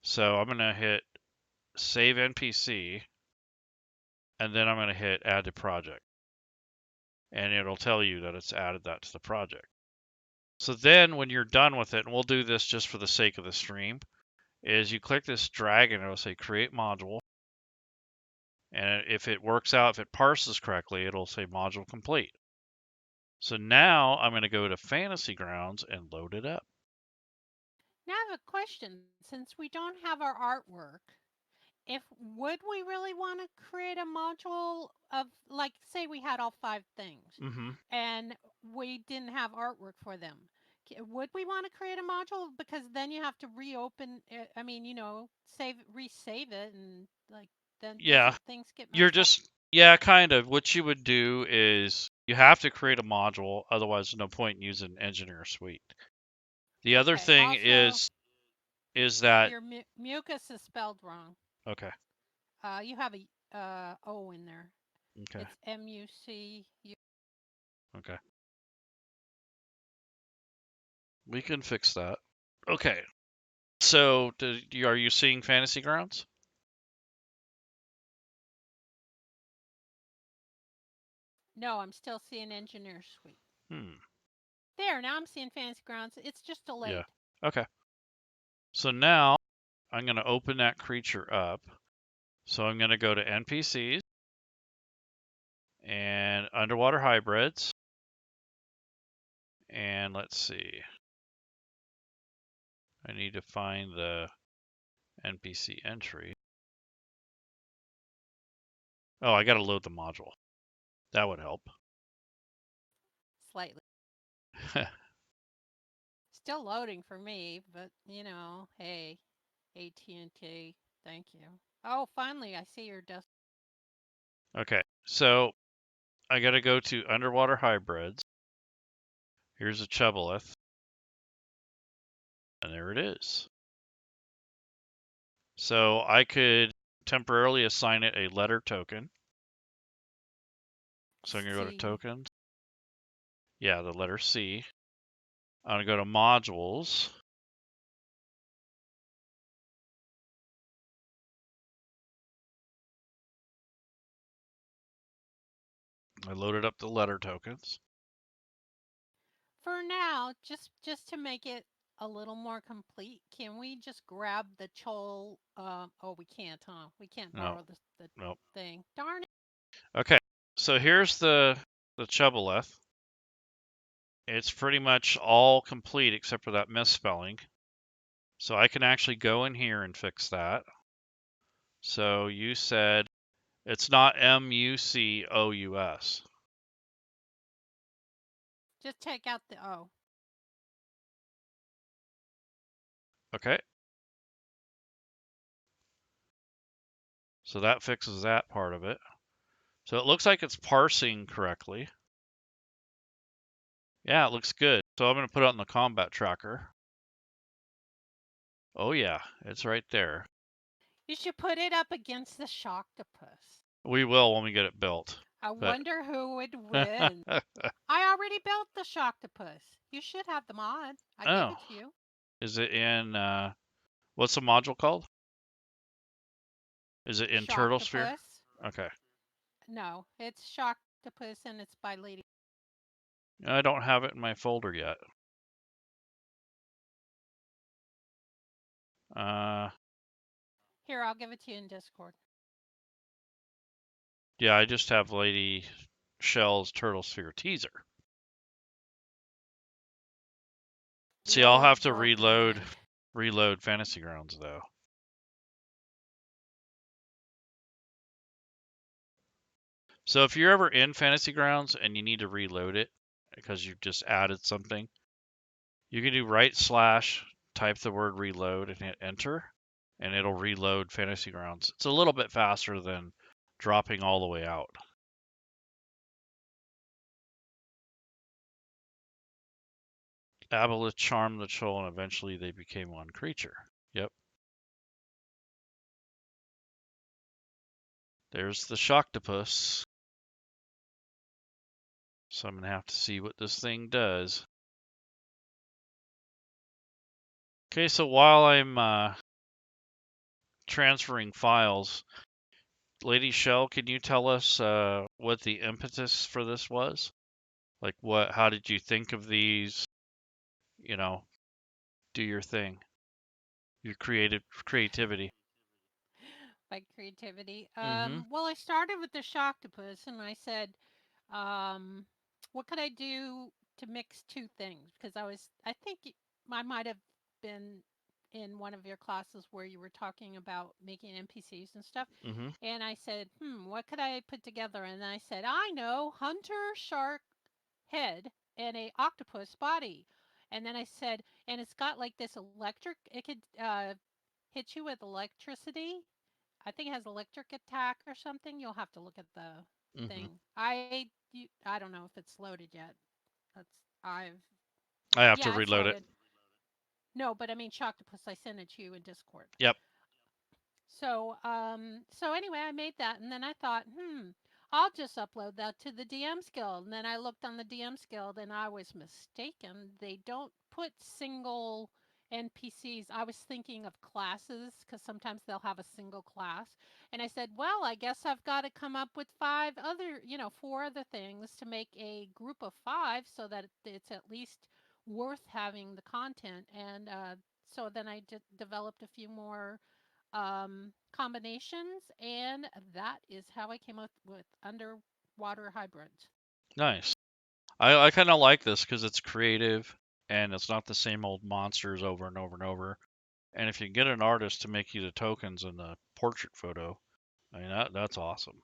So I'm going to hit Save NPC, and then I'm going to hit Add to Project. And it'll tell you that it's added that to the project. So then when you're done with it, and we'll do this just for the sake of the stream, is you click this drag and it'll say Create Module. And if it works out, if it parses correctly, it'll say Module Complete. So now I'm going to go to Fantasy Grounds and load it up. Now I have a question. Since we don't have our artwork, if would we really want to create a module of, like, say we had all 5 things Mm-hmm. and we didn't have artwork for them, would we want to create a module? Because then you have to reopen it, I mean, resave it, and like, then Yeah, doesn't things get you're messed up? just, yeah, kind of. What you would do is you have to create a module, otherwise, there's no point in using Engineer Suite. The other Okay. thing Also, is that, your mucus is spelled wrong. okay, You have a O in there. okay, It's MUCU. okay. We can fix that. Okay, so are you seeing Fantasy Grounds? No, I'm still seeing Engineer Suite. Hmm, There, now I'm seeing Fantasy Grounds. It's just yeah. delayed. Okay, so now I'm going to open that creature up. So I'm going to go to NPCs and underwater hybrids. And let's see. I need to find the NPC entry. Oh, I got to load the module. That would help. Slightly. Still loading for me, but hey, AT&T, thank you. Oh, finally, I see your desk. Okay, so I got to go to underwater hybrids. Here's a Chuulboleth. And there it is. So I could temporarily assign it a letter token. So I'm going to go to C. tokens. Yeah, the letter C. I'm going to go to modules. I loaded up the letter tokens. For now, just to make it a little more complete, can we just grab the Chol? Oh, we can't, huh? We can't No, borrow the no. thing. Darn it. Okay, so here's the Chuulboleth. It's pretty much all complete except for that misspelling. So I can actually go in here and fix that. So you said it's not Mucous. Just take out the O. Okay. So that fixes that part of it. So it looks like it's parsing correctly. Yeah, it looks good. So I'm going to put it on the combat tracker. Oh yeah, it's right there. You should put it up against the Shocktopus. We will when we get it built. I But wonder who would win. I already built the Shocktopus. You should have the mod. I gave oh, it to you. is it in what's the module called? Is it in Turtle Sphere? Shocktopus. Okay. No, it's Shocktopus and it's by Lady. I don't have it in my folder yet. Here, I'll give it to you in Discord. Yeah, I just have Lady Shel's Turtle Sphere teaser. The See, I'll old have to broken reload Fantasy Grounds though. So if you're ever in Fantasy Grounds and you need to reload it because you've just added something, you can do /, type the word reload and hit enter, and it'll reload Fantasy Grounds. It's a little bit faster than dropping all the way out. Aboleth charmed the troll and eventually they became one creature. Yep. There's the Shocktopus. So I'm going to have to see what this thing does. Okay, so while I'm transferring files, Lady Shel, can you tell us what the impetus for this was? Like how did you think of these? You know, do your thing. Your creativity. by creativity. Mm-hmm. Well, I started with the Shocktopus and I said, um, what could I do to mix two things? Because I think I might have been in one of your classes where you were talking about making NPCs and stuff. Mm-hmm. And I said, what could I put together? And I said, I know, hunter shark head and a octopus body. And then I said, and it's got like this electric, it could hit you with electricity. I think it has electric attack or something. You'll have to look at the Mm-hmm. thing. I don't know if it's loaded yet. That's I've I have to Yeah, it's reload it. loaded. No, but I mean Shocktopus. I sent it to you in Discord. Yep. So anyway, I made that, and then I thought, I'll just upload that to the DMs Guild. And then I looked on the DMs Guild, and I was mistaken. They don't put single NPCs. I was thinking of classes because sometimes they'll have a single class. And I said, well, I guess I've got to come up with four other things to make a group of five so that it's at least worth having the content. And so then I developed a few more combinations, and that is how I came up with underwater hybrids. Nice. I kind of like this because it's creative and it's not the same old monsters over and over and over. And if you get an artist to make you the tokens in the portrait photo, I mean that's awesome.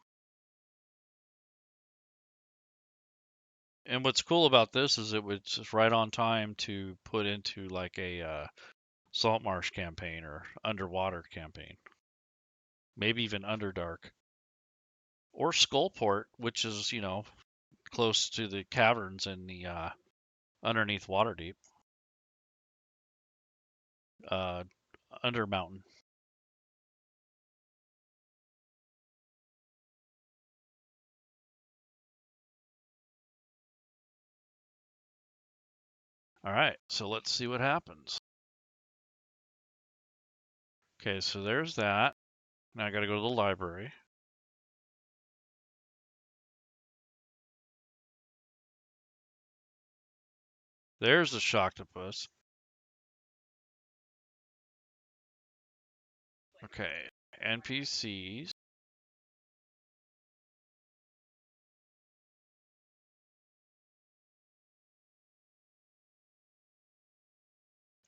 And what's cool about this is it's right on time to put into like a salt marsh campaign or underwater campaign, maybe even Underdark or Skullport, which is close to the caverns in the underneath Waterdeep, uh, under mountain. All right, so let's see what happens. Okay, so there's that. Now I got to go to the library. There's the Shocktopus. Okay, NPCs.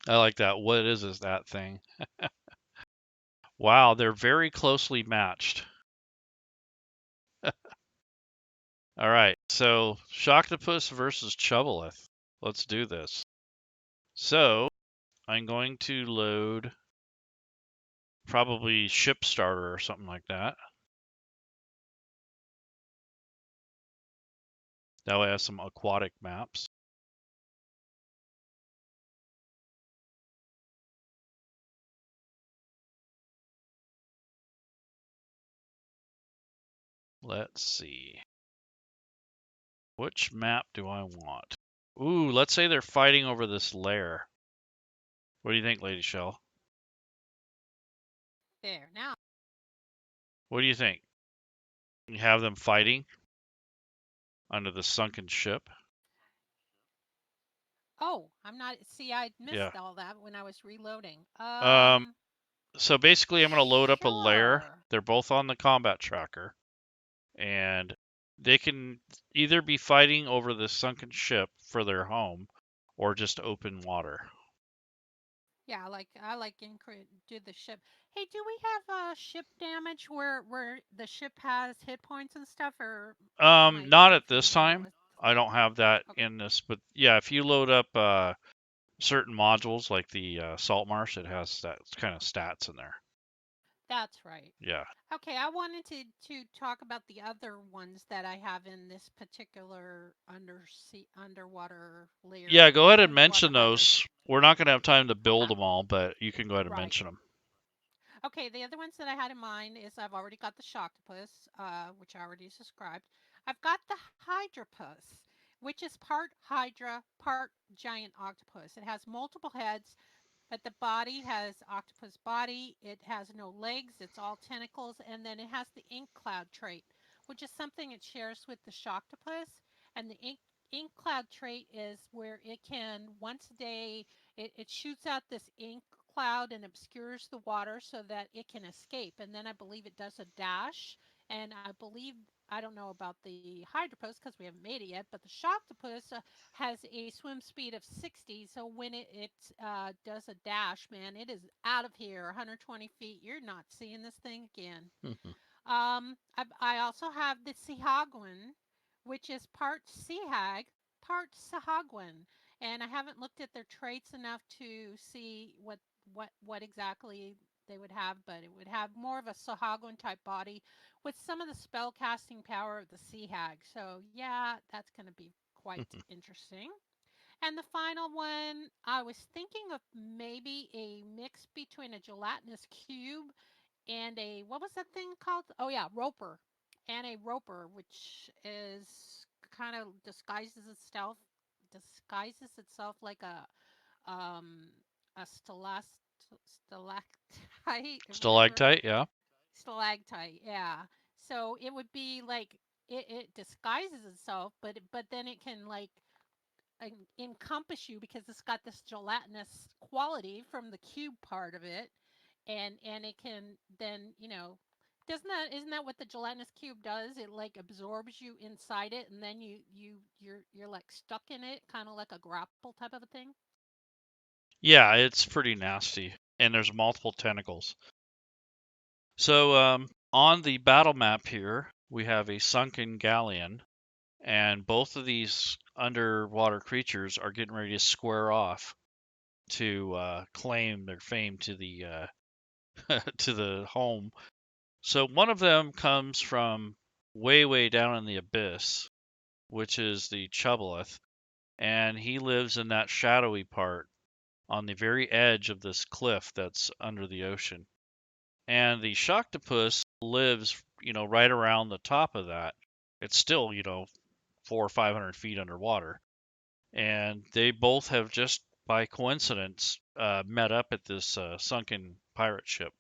I like that. What is that thing? Wow, they're very closely matched. All right, so Shocktopus versus Chuulboleth. Let's do this. So I'm going to load probably ship starter or something like that. That way I have some aquatic maps. Let's see. Which map do I want? Ooh, let's say they're fighting over this lair. What do you think, Lady Shel? There. Now, What do you think? You have them fighting under the sunken ship? oh, I'm not. See, I Yeah. missed all that when I was reloading. Um, so basically I'm going to load up a lair. Sure. They're both on the combat tracker, and they can either be fighting over the sunken ship for their home or just open water. Yeah, I like do the ship. Hey, do we have ship damage where the ship has hit points and stuff, or am I Not at this confusing time. with? I don't have that Okay, in this, but yeah, if you load up certain modules like the salt marsh, it has that kind of stats in there. that's right. Yeah. Okay, I wanted to talk about the other ones that I have in this particular underwater Yeah, layer, go ahead and underwater mention hybrid. those. We're not going to have time to build Okay, them all, but you can go ahead and right. mention them. Okay, the other ones that I had in mind is I've already got the Shocktopus, which I already described. I've got the Hydropus, which is part Hydra, part giant octopus. It has multiple heads, but the body has octopus body. It has no legs. It's all tentacles, and then it has the ink cloud trait, which is something it shares with the Shocktopus. And the ink cloud trait is where it can once a day it shoots out this ink cloud and obscures the water so that it can escape. And then I believe it does a dash. And I believe I don't know about the hydropus because we haven't made it yet, but the Shocktopus has a swim speed of 60. So when it does a dash, man, it is out of here, 120 feet. You're not seeing this thing again. I also have the Sihagwin, which is part Sea Hag, part Sahagwin, and I haven't looked at their traits enough to see what exactly they would have, but it would have more of a Sahagwin type body with some of the spell casting power of the Sea Hag. So yeah, that's going to be quite interesting. And the final one, I was thinking of maybe a mix between a gelatinous cube and a what was that thing called? Oh yeah, roper, and a roper, which is kind of disguises itself like um a stalactite or whatever Stalactite, yeah. stalactite. Yeah, so it would be like it disguises itself, but then it can like encompass you because it's got this gelatinous quality from the cube part of it and it can then, doesn't that isn't that what the gelatinous cube does? It like absorbs you inside it, and then you're like stuck in it, kind of like a grapple type of a thing. Yeah, it's pretty nasty, and there's multiple tentacles. So on the battle map here, we have a sunken galleon, and both of these underwater creatures are getting ready to square off to claim their fame to the to the home. So one of them comes from way, way down in the abyss, which is the Chuulboleth, and he lives in that shadowy part on the very edge of this cliff that's under the ocean. And the Shocktopus lives, right around the top of that. It's still, 400 or 500 feet underwater. And they both have just by coincidence met up at this sunken pirate ship.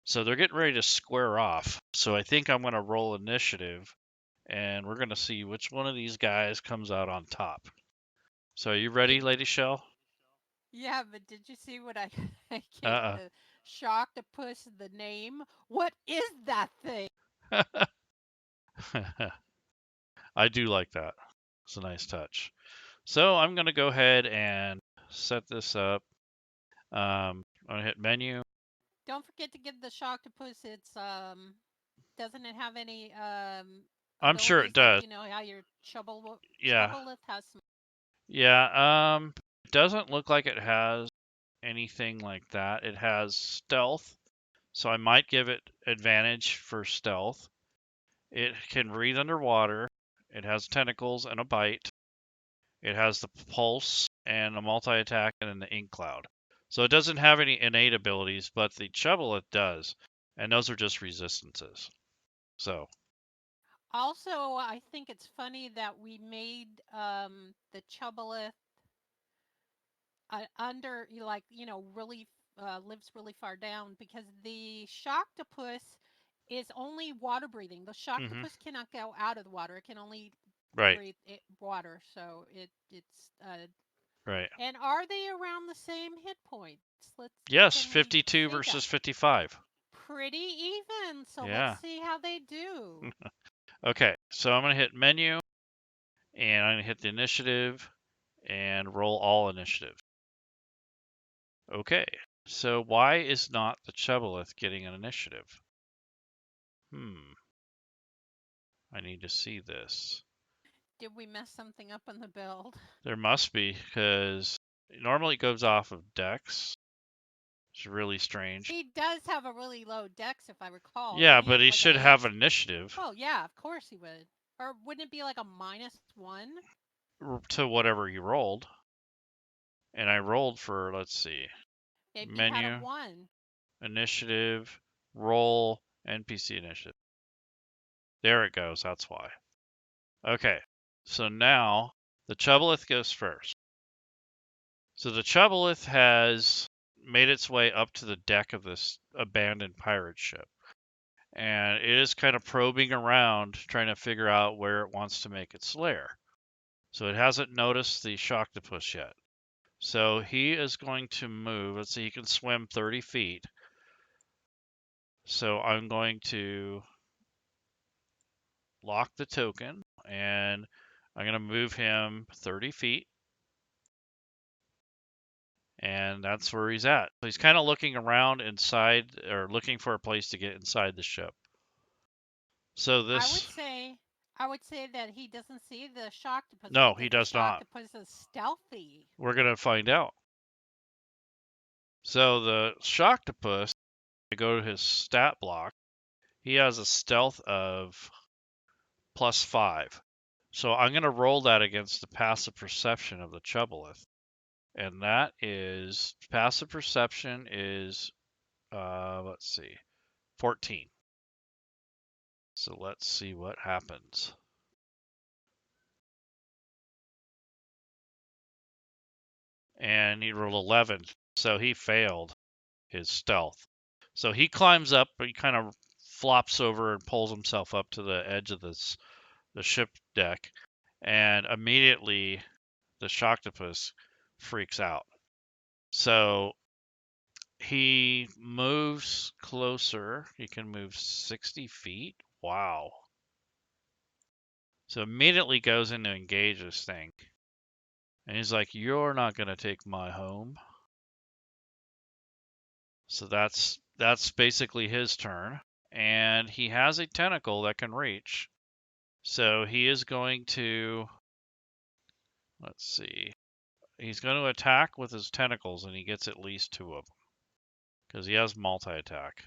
So they're getting ready to square off. So I think I'm going to roll initiative, and we're going to see which one of these guys comes out on top. So are you ready, Did Lady Shell? Yeah, but did you see what I I gave Uh the Shocktopus the name? What is that thing? uh I do like that. It's a nice touch. So I'm going to go ahead and set this up. I'm going to hit menu. Don't forget to give the Shocktopus its doesn't it have any I'm sure it abilities like does. how your Yeah. Chuulboleth has some. Yeah. It doesn't look like it has anything like that. It has stealth, so I might give it advantage for stealth. It can breathe underwater. It has tentacles and a bite. It has the pulse and a multi-attack and then the ink cloud. So it doesn't have any innate abilities, but the Chuulboleth does, and those are just resistances. So, Also, I think it's funny that we made the Chuulboleth under like really lives really far down because the Shocktopus is only water breathing. The hmm Shocktopus cannot go out of the water; it can only right, breathe water. So it's right. and are they around the same hit points? Let's Yes, can we 52 say that? versus 55. Pretty even. So let's Yeah. see how they do. Okay, so I'm going to hit menu, and I'm going to hit the initiative and roll all initiative. Okay, so why is not the Chuulboleth getting an initiative? I need to see this. Did we mess something up on the build? There must be, because normally it goes off of Dex. It's really strange. He does have a really low dex, if I recall. Yeah, Didn't he but have he like an should 8? have initiative Oh, yeah, of course he would. Or wouldn't it be like a -1? to whatever he rolled. And I rolled for, let's see, Maybe he had a menu, 1. initiative, roll, NPC initiative. There it goes, that's why. Okay, so now the Chuulboleth goes first. So the Chuulboleth has made its way up to the deck of this abandoned pirate ship. And it is kind of probing around, trying to figure out where it wants to make its lair. So it hasn't noticed the Shocktopus yet. So he is going to move. Let's see, he can swim 30 feet. So I'm going to lock the token, and I'm going to move him 30 feet. And that's where he's at. So he's kind of looking around inside, or looking for a place to get inside the ship. So I would this, say I would say that he doesn't see the Shocktopus no, he because the does not. Shocktopus is stealthy. We're going to find out. So the Shocktopus, I go to his stat block. He has a stealth of +5. So I'm going to roll that against the passive perception of the Chuulboleth. And that is, passive perception is, let's see, 14. So let's see what happens. And he rolled 11, so he failed his stealth. So he climbs up, he kind of flops over and pulls himself up to the edge of the ship deck, and immediately the Shocktopus freaks out. So he moves closer. He can move 60 feet. Wow. So immediately goes in to engage this thing. And he's like, "You're not going to take my home." So that's basically his turn. And he has a tentacle that can reach. So he is going to, let's see. He's going to attack with his tentacles, and he gets at least two of them because he has multi-attack.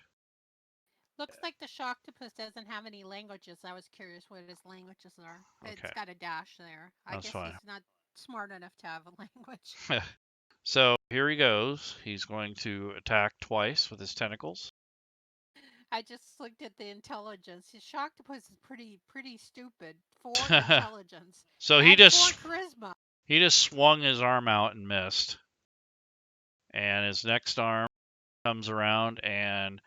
Looks like the Shocktopus doesn't have any languages. I was curious what his languages are. Okay, It's got a dash there. I that's guess fine. he's not smart enough to have a language. So here he goes. He's going to attack twice with his tentacles. I just looked at the intelligence. His Shocktopus is pretty stupid. 4 intelligence So and 4 charisma. he just swung his arm out and missed. And his next arm comes around, and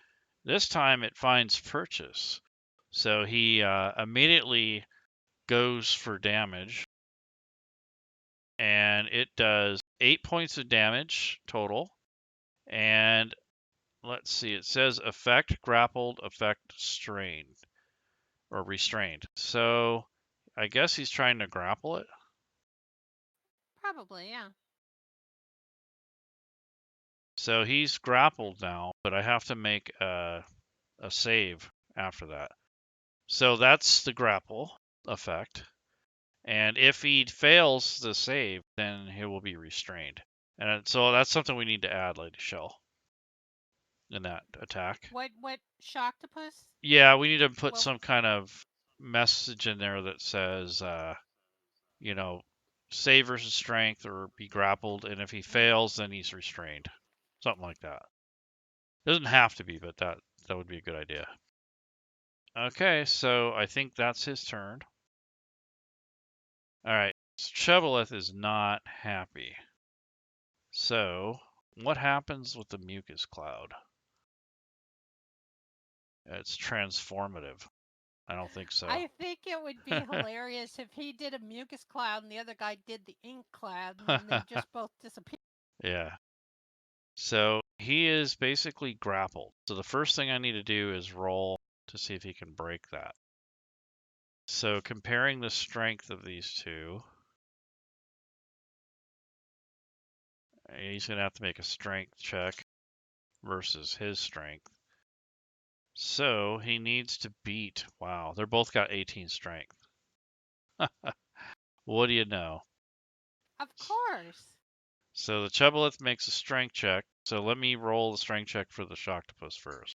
this time it finds purchase. So he immediately goes for damage, and it does 8 points of damage total. And let's see, it says effect grappled, effect strained or restrained. So I guess he's trying to grapple it. Probably, yeah. So he's grappled now, but I have to make a save after that. So that's the grapple effect. And if he fails the save, then he will be restrained. And so that's something we need to add, Lady Shel, in that attack. What Shocktopus? Yeah, we need to put Well, some kind of message in there that says, you know, save versus strength or be grappled, and if he fails, then he's restrained. Something like that. Doesn't have to be, but that would be a good idea. Okay, so I think that's his turn. All right, Chuulboleth is not happy. So, what happens with the mucus cloud? It's transformative. I don't think so. I think it would be hilarious if he did a mucus cloud and the other guy did the ink cloud, and then they just both disappear. Yeah. So he is basically grappled. So the first thing I need to do is roll to see if he can break that. So comparing the strength of these two, he's going to have to make a strength check versus his strength. So he needs to beat, wow, they're both got 18 strength. What do you know? Of course. So the Chuulboleth makes a strength check. So let me roll the strength check for the Shocktopus first.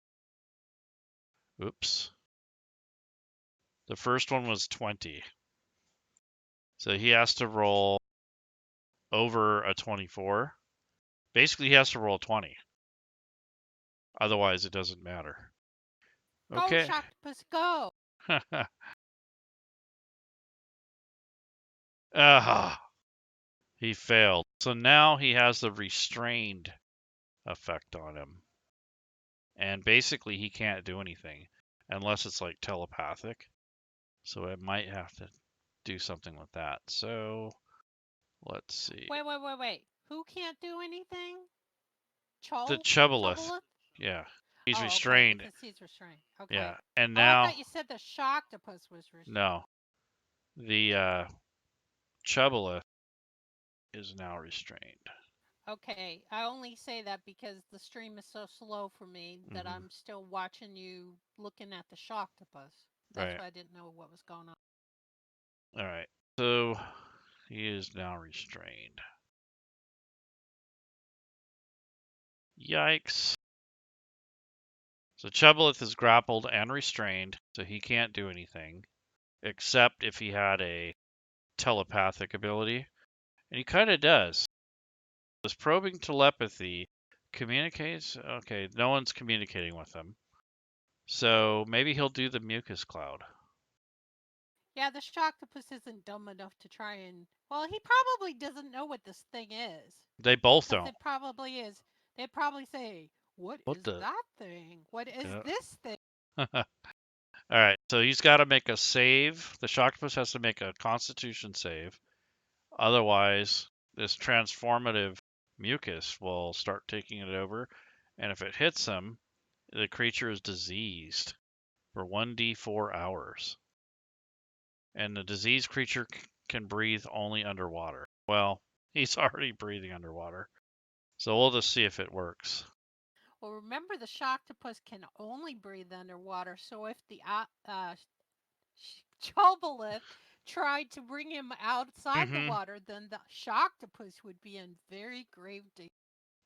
Oops. The first one was 20. So he has to roll over a 24. Basically, he has to roll 20. Otherwise, it doesn't matter. Go, Okay. Shocktopus, go. Ah, he failed. So now he has the restrained effect on him. And basically, he can't do anything unless it's like telepathic. So it might have to do something with that. So let's see. Wait. Who can't do anything? The Chuulboleth. Chuulboleth? Yeah. He's Oh, okay, restrained. because he's restrained. Yeah. Okay. And Oh, I now, thought you said the Shocktopus was restrained. no. The Chuulboleth is now restrained. Okay, I only say that because the stream is so slow for me that Hmm. I'm still watching you looking at the Shocktopus. That's Right. why I didn't know what was going on. All right. So he is now restrained. Yikes. So Chuulboleth is grappled and restrained, so he can't do anything except if he had a telepathic ability. And he kind of does. This probing telepathy communicates. Okay, no one's communicating with him. So maybe he'll do the mucus cloud. Yeah, the Shocktopus isn't dumb enough to try and. Well, he probably doesn't know what this thing is. They both Because don't. it probably is. They'd probably say, "What What is the? that thing? What is Yeah. this thing?" All right, so he's got to make a save. The Shocktopus has to make a Constitution save. Otherwise, this transformative mucus will start taking it over, And if it hits him, the creature is diseased for 1d4 hours. And the diseased creature can breathe only underwater. Well, he's already breathing underwater. So we'll just see if it works. Well, remember the Shocktopus can only breathe underwater, so if the Chuulboleth tried to bring him outside the water, then the Shocktopus would be in very grave danger.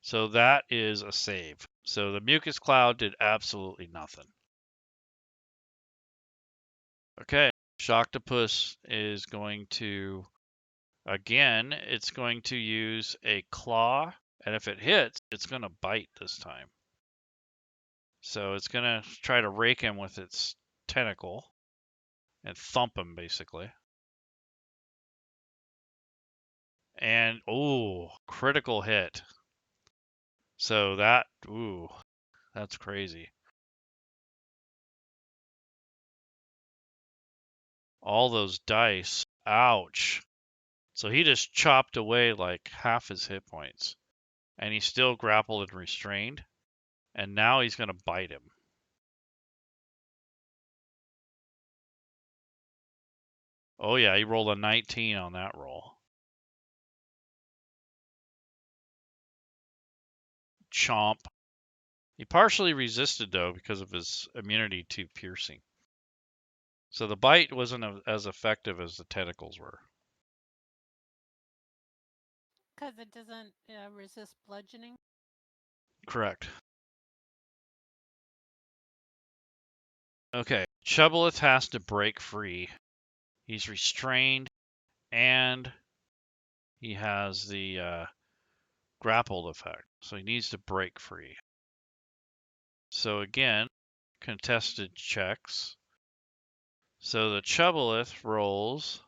So that is a save. So the mucus cloud did absolutely nothing. Okay, Shocktopus is going to, again, it's going to use a claw, and if it hits, it's going to bite this time. So it's going to try to rake him with its tentacle and thump him, basically. And, ooh, critical hit. So that, ooh, that's crazy. All those dice. Ouch. So he just chopped away like half his hit points. And he's still grappled and restrained. And now he's going to bite him. Oh, yeah, he rolled a 19 on that roll. Chomp. He partially resisted, though, because of his immunity to piercing. So the bite wasn't as effective as the tentacles were. Because it doesn't resist bludgeoning? Correct. Okay, Chuulboleth has to break free. He's restrained, and he has the grappled effect. So he needs to break free. So again, contested checks. So the Chuulboleth rolls.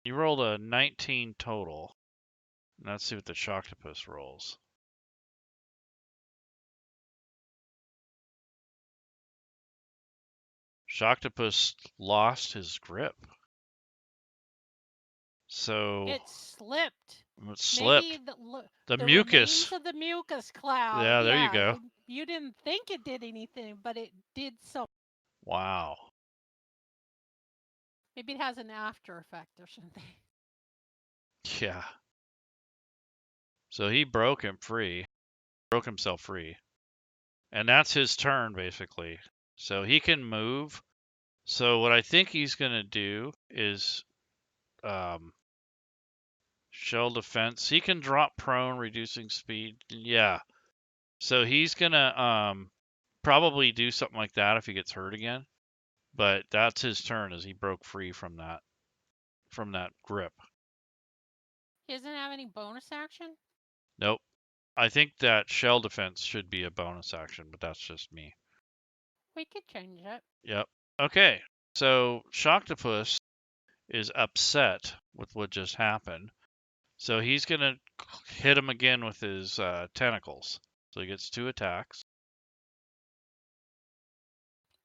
You rolled a 19 total. Let's see what the Shocktopus rolls. Shocktopus lost his grip. So It slipped. it Maybe slipped. the, The the mucus. remains of the mucus cloud. Yeah, there you Yeah, go. you didn't think it did anything, but it did so. Wow. Maybe it has an after effect or something. Yeah. So he broke himself free. And that's his turn, basically. So he can move. So what I think he's going to do is shell defense. He can drop prone, reducing speed. Yeah. So he's going to probably do something like that if he gets hurt again. But that's his turn as he broke free from that grip. He doesn't have any bonus action? Nope. I think that shell defense should be a bonus action, but that's just me. We could change it. Yep. Okay. So Shocktopus is upset with what just happened. So he's going to hit him again with his tentacles. So he gets 2 attacks.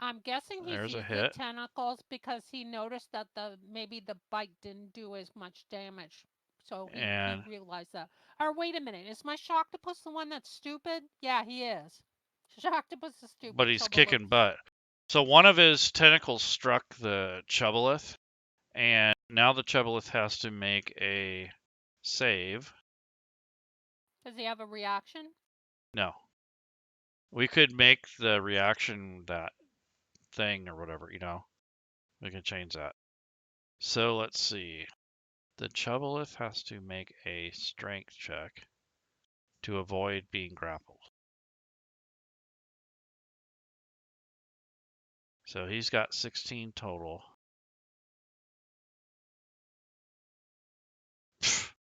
I'm guessing he's There's a used the hit. tentacles because he noticed that maybe the bite didn't do as much damage. So he And realized that. Or wait a minute, is my Shocktopus the one that's stupid? Yeah, he is. Shocktopus is but stupid. he's Chuulboleth. kicking butt. So one of his tentacles struck the Chuulboleth, and now the Chuulboleth has to make a save. Does he have a reaction? No. We could make the reaction that thing or whatever, We can change that. So let's see. The Chuulboleth has to make a strength check to avoid being grappled. So he's got 16 total.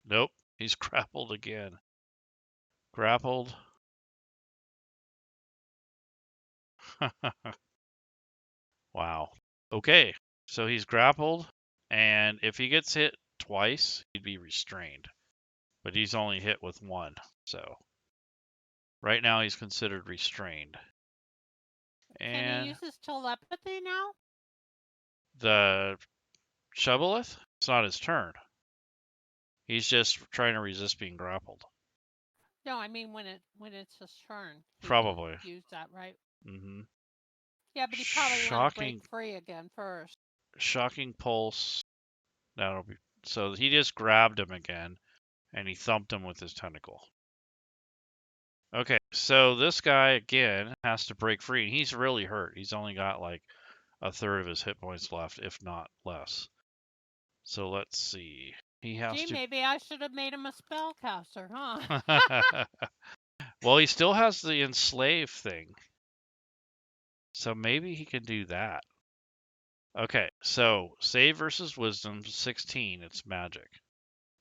Nope, he's grappled again. Grappled. Wow. Okay, so he's grappled, and if he gets hit twice, he'd be restrained. But he's only hit with one, so right now he's considered restrained. Can he And use his telepathy now? the Chuulboleth, it's not his turn. He's just trying to resist being grappled. No, I mean when it's his turn, he can Probably. use that, right? Mm-hmm. Yeah, but he probably want to break Shocking, free again first. shocking pulse. That'll be so. He just grabbed him again, and he thumped him with his tentacle. Okay, so this guy again has to break free, and he's really hurt. He's only got like a third of his hit points left, if not less. So let's see. He has Gee, to. maybe I should have made him a spellcaster, huh? Well, he still has the enslave thing, so maybe he can do that. Okay, so save versus wisdom 16. It's magic.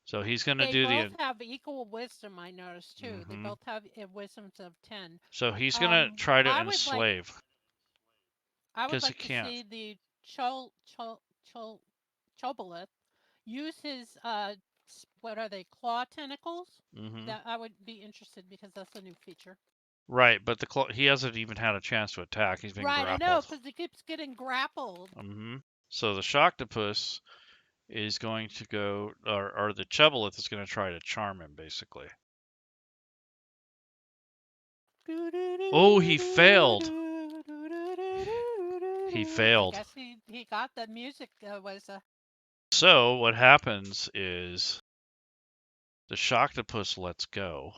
So he's gonna They do both the. have equal wisdom, I noticed too. They Mm-hmm. both have wisdoms of 10. So he's gonna try to I would like enslave I would because he like to can't. see the Chol Chuulboleth use his what are they, claw tentacles? Mm-hmm. That I would be interested because that's a new feature. Right, but he hasn't even had a chance to attack. He's been Right, I know, grappled. because he keeps getting grappled. Mm-hmm. So the Shocktopus is going to go, or the Chuulboleth is going to try to charm him, basically. Oh, he failed. He I failed. guess he got the music was So what happens is the Shocktopus lets go.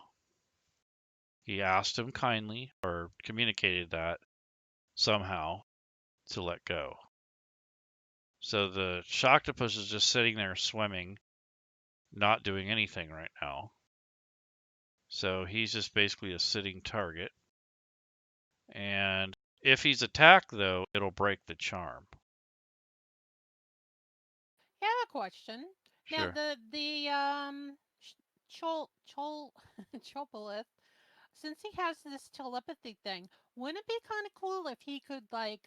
He asked him kindly, or communicated that somehow to let go. So the Shocktopus is just sitting there swimming, not doing anything right now. So he's just basically a sitting target. And if he's attacked, though, it'll break the charm. yeah, a question. Now Sure. the Chol Choboleth, since he has this telepathy thing, wouldn't it be kind of cool if he could like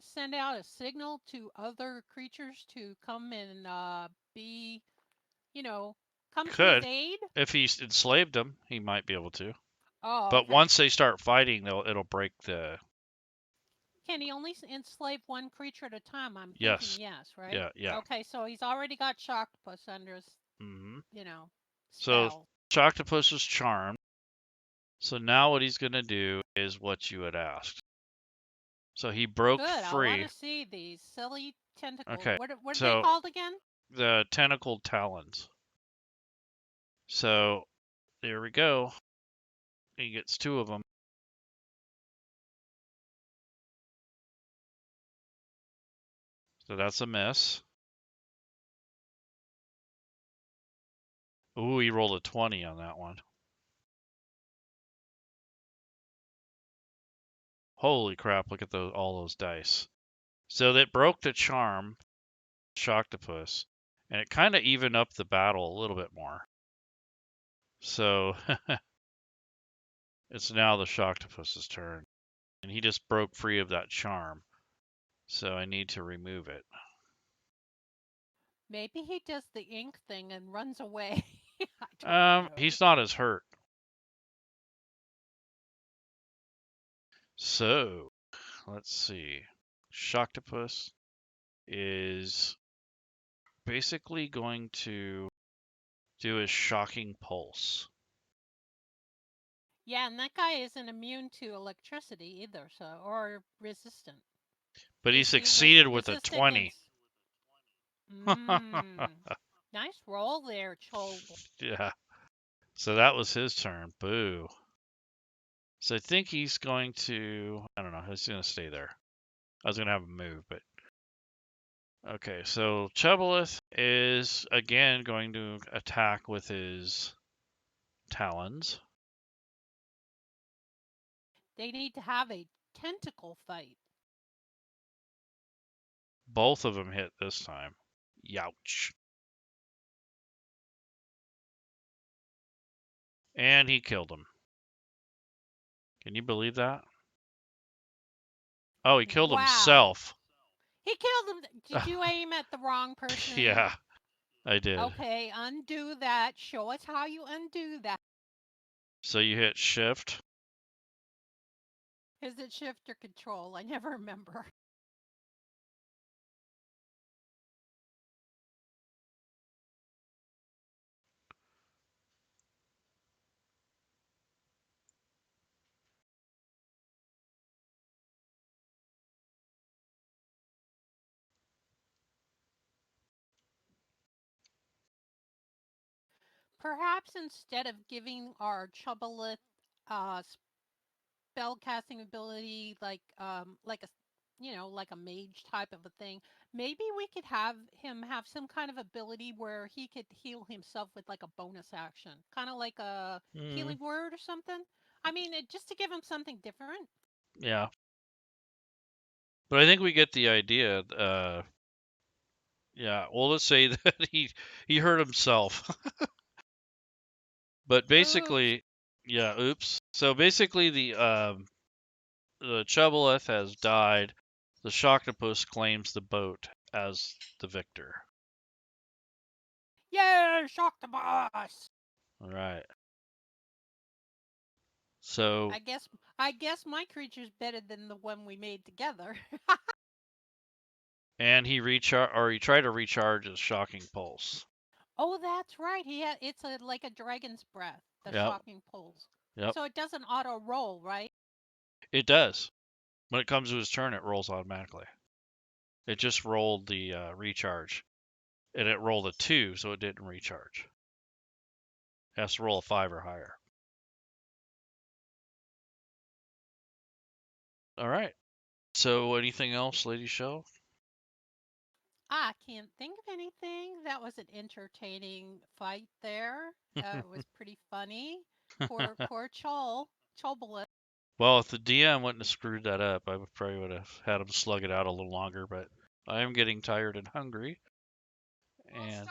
send out a signal to other creatures to come and be, you know, come to his Could. aid? If he's enslaved them, he might be able to. Oh, But okay. once they start fighting, it'll break the. Can he only enslave one creature at a time? I'm thinking Yes. yes, right? Yeah, yeah. Okay, so he's already got Shocktopus under his, Hmm. you know, So spell. Shocktopus is charmed. So now what he's going to do is what you had asked. So he broke Good. I want free. to see these silly tentacles. Okay. What are they So called again? the tentacled talons. So there we go. He gets two of them. So that's a miss. Ooh, he rolled a 20 on that one. Holy crap, look at all those dice. So that broke the charm, Shocktopus, and it kind of evened up the battle a little bit more. So it's now the Shocktopus's turn. And he just broke free of that charm. So I need to remove it. Maybe he does the ink thing and runs away. I don't know. He's not as hurt. So let's see. Shocktopus is basically going to do his shocking pulse. Yeah, and that guy isn't immune to electricity either, so or resistant. But he Is he succeeded with a resistant 20. against? Mmm. Nice roll there, Chol. Yeah. So that was his turn. Boo. So I think he's going to. I don't know. He's going to stay there. I was going to have him move, but. Okay, so Chuulboleth is again going to attack with his talons. They need to have a tentacle fight. Both of them hit this time. Youch. And he killed him. Can you believe that? Oh, he killed Wow. himself. He killed him. Did you aim at the wrong person? Yeah, I did. Okay, undo that. Show us how you undo that. So you hit shift. Is it shift or control? I never remember. Perhaps instead of giving our Chuulboleth uh, spell casting ability like a like a mage type of a thing, maybe we could have him have some kind of ability where he could heal himself with like a bonus action, kind of like a Mm, healing word or something. I mean, just to give him something different. yeah, but I think we get the idea. Yeah, well, let's say that he hurt himself, but Oops. basically, yeah, oops. So basically, the Chuulboleth has died. The Shocktopus claims the boat as the victor. Yeah, Shocktopus. All right. So, I guess my creature's better than the one we made together. and he tried to recharge his shocking pulse. Oh, that's right. It's like a dragon's breath, the Yep, shocking pulse. yep. So it doesn't auto roll, right? It does. When it comes to his turn, it rolls automatically. It just rolled the recharge, and it rolled a 2, so it didn't recharge. It has to roll a 5 or higher. All right. So, anything else, Lady Shell? I can't think of anything. That was an entertaining fight there. It was pretty funny. Poor Chuulboleth. Well, if the DM wouldn't have screwed that up, I probably would have had him slug it out a little longer, but I am getting tired and hungry. And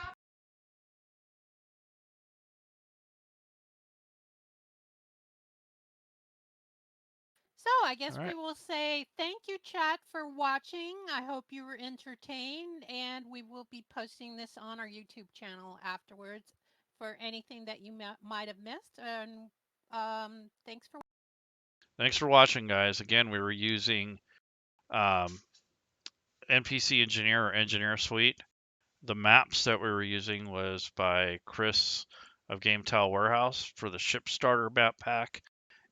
So I all guess we right. will say thank you, chat, for watching. I hope you were entertained, and we will be posting this on our YouTube channel afterwards for anything that you might have missed. And thanks for. Thanks for watching, guys. Again, we were using um, NPC Engineer or Engineer Suite. The maps that we were using was by Chris of Game Tile Warehouse for the Ship Starter map pack,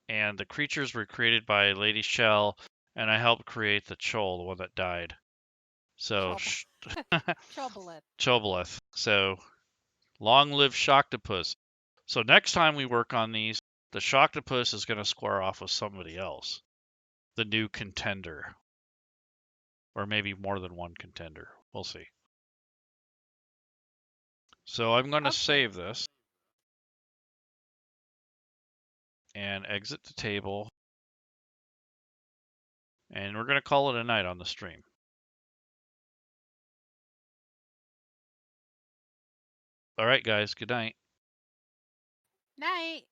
and the creatures were created by Lady Shell, and I helped create the Chol, the one that died. So, Trouble, Chuulboleth. Chuulboleth. So, long live Shocktopus. So, next time we work on these, the Shocktopus is going to square off with somebody else, the new contender, or maybe more than one contender. We'll see. So, I'm going to Okay. save this and exit the table, and we're going to call it a night on the stream. All right, guys, good night. Night.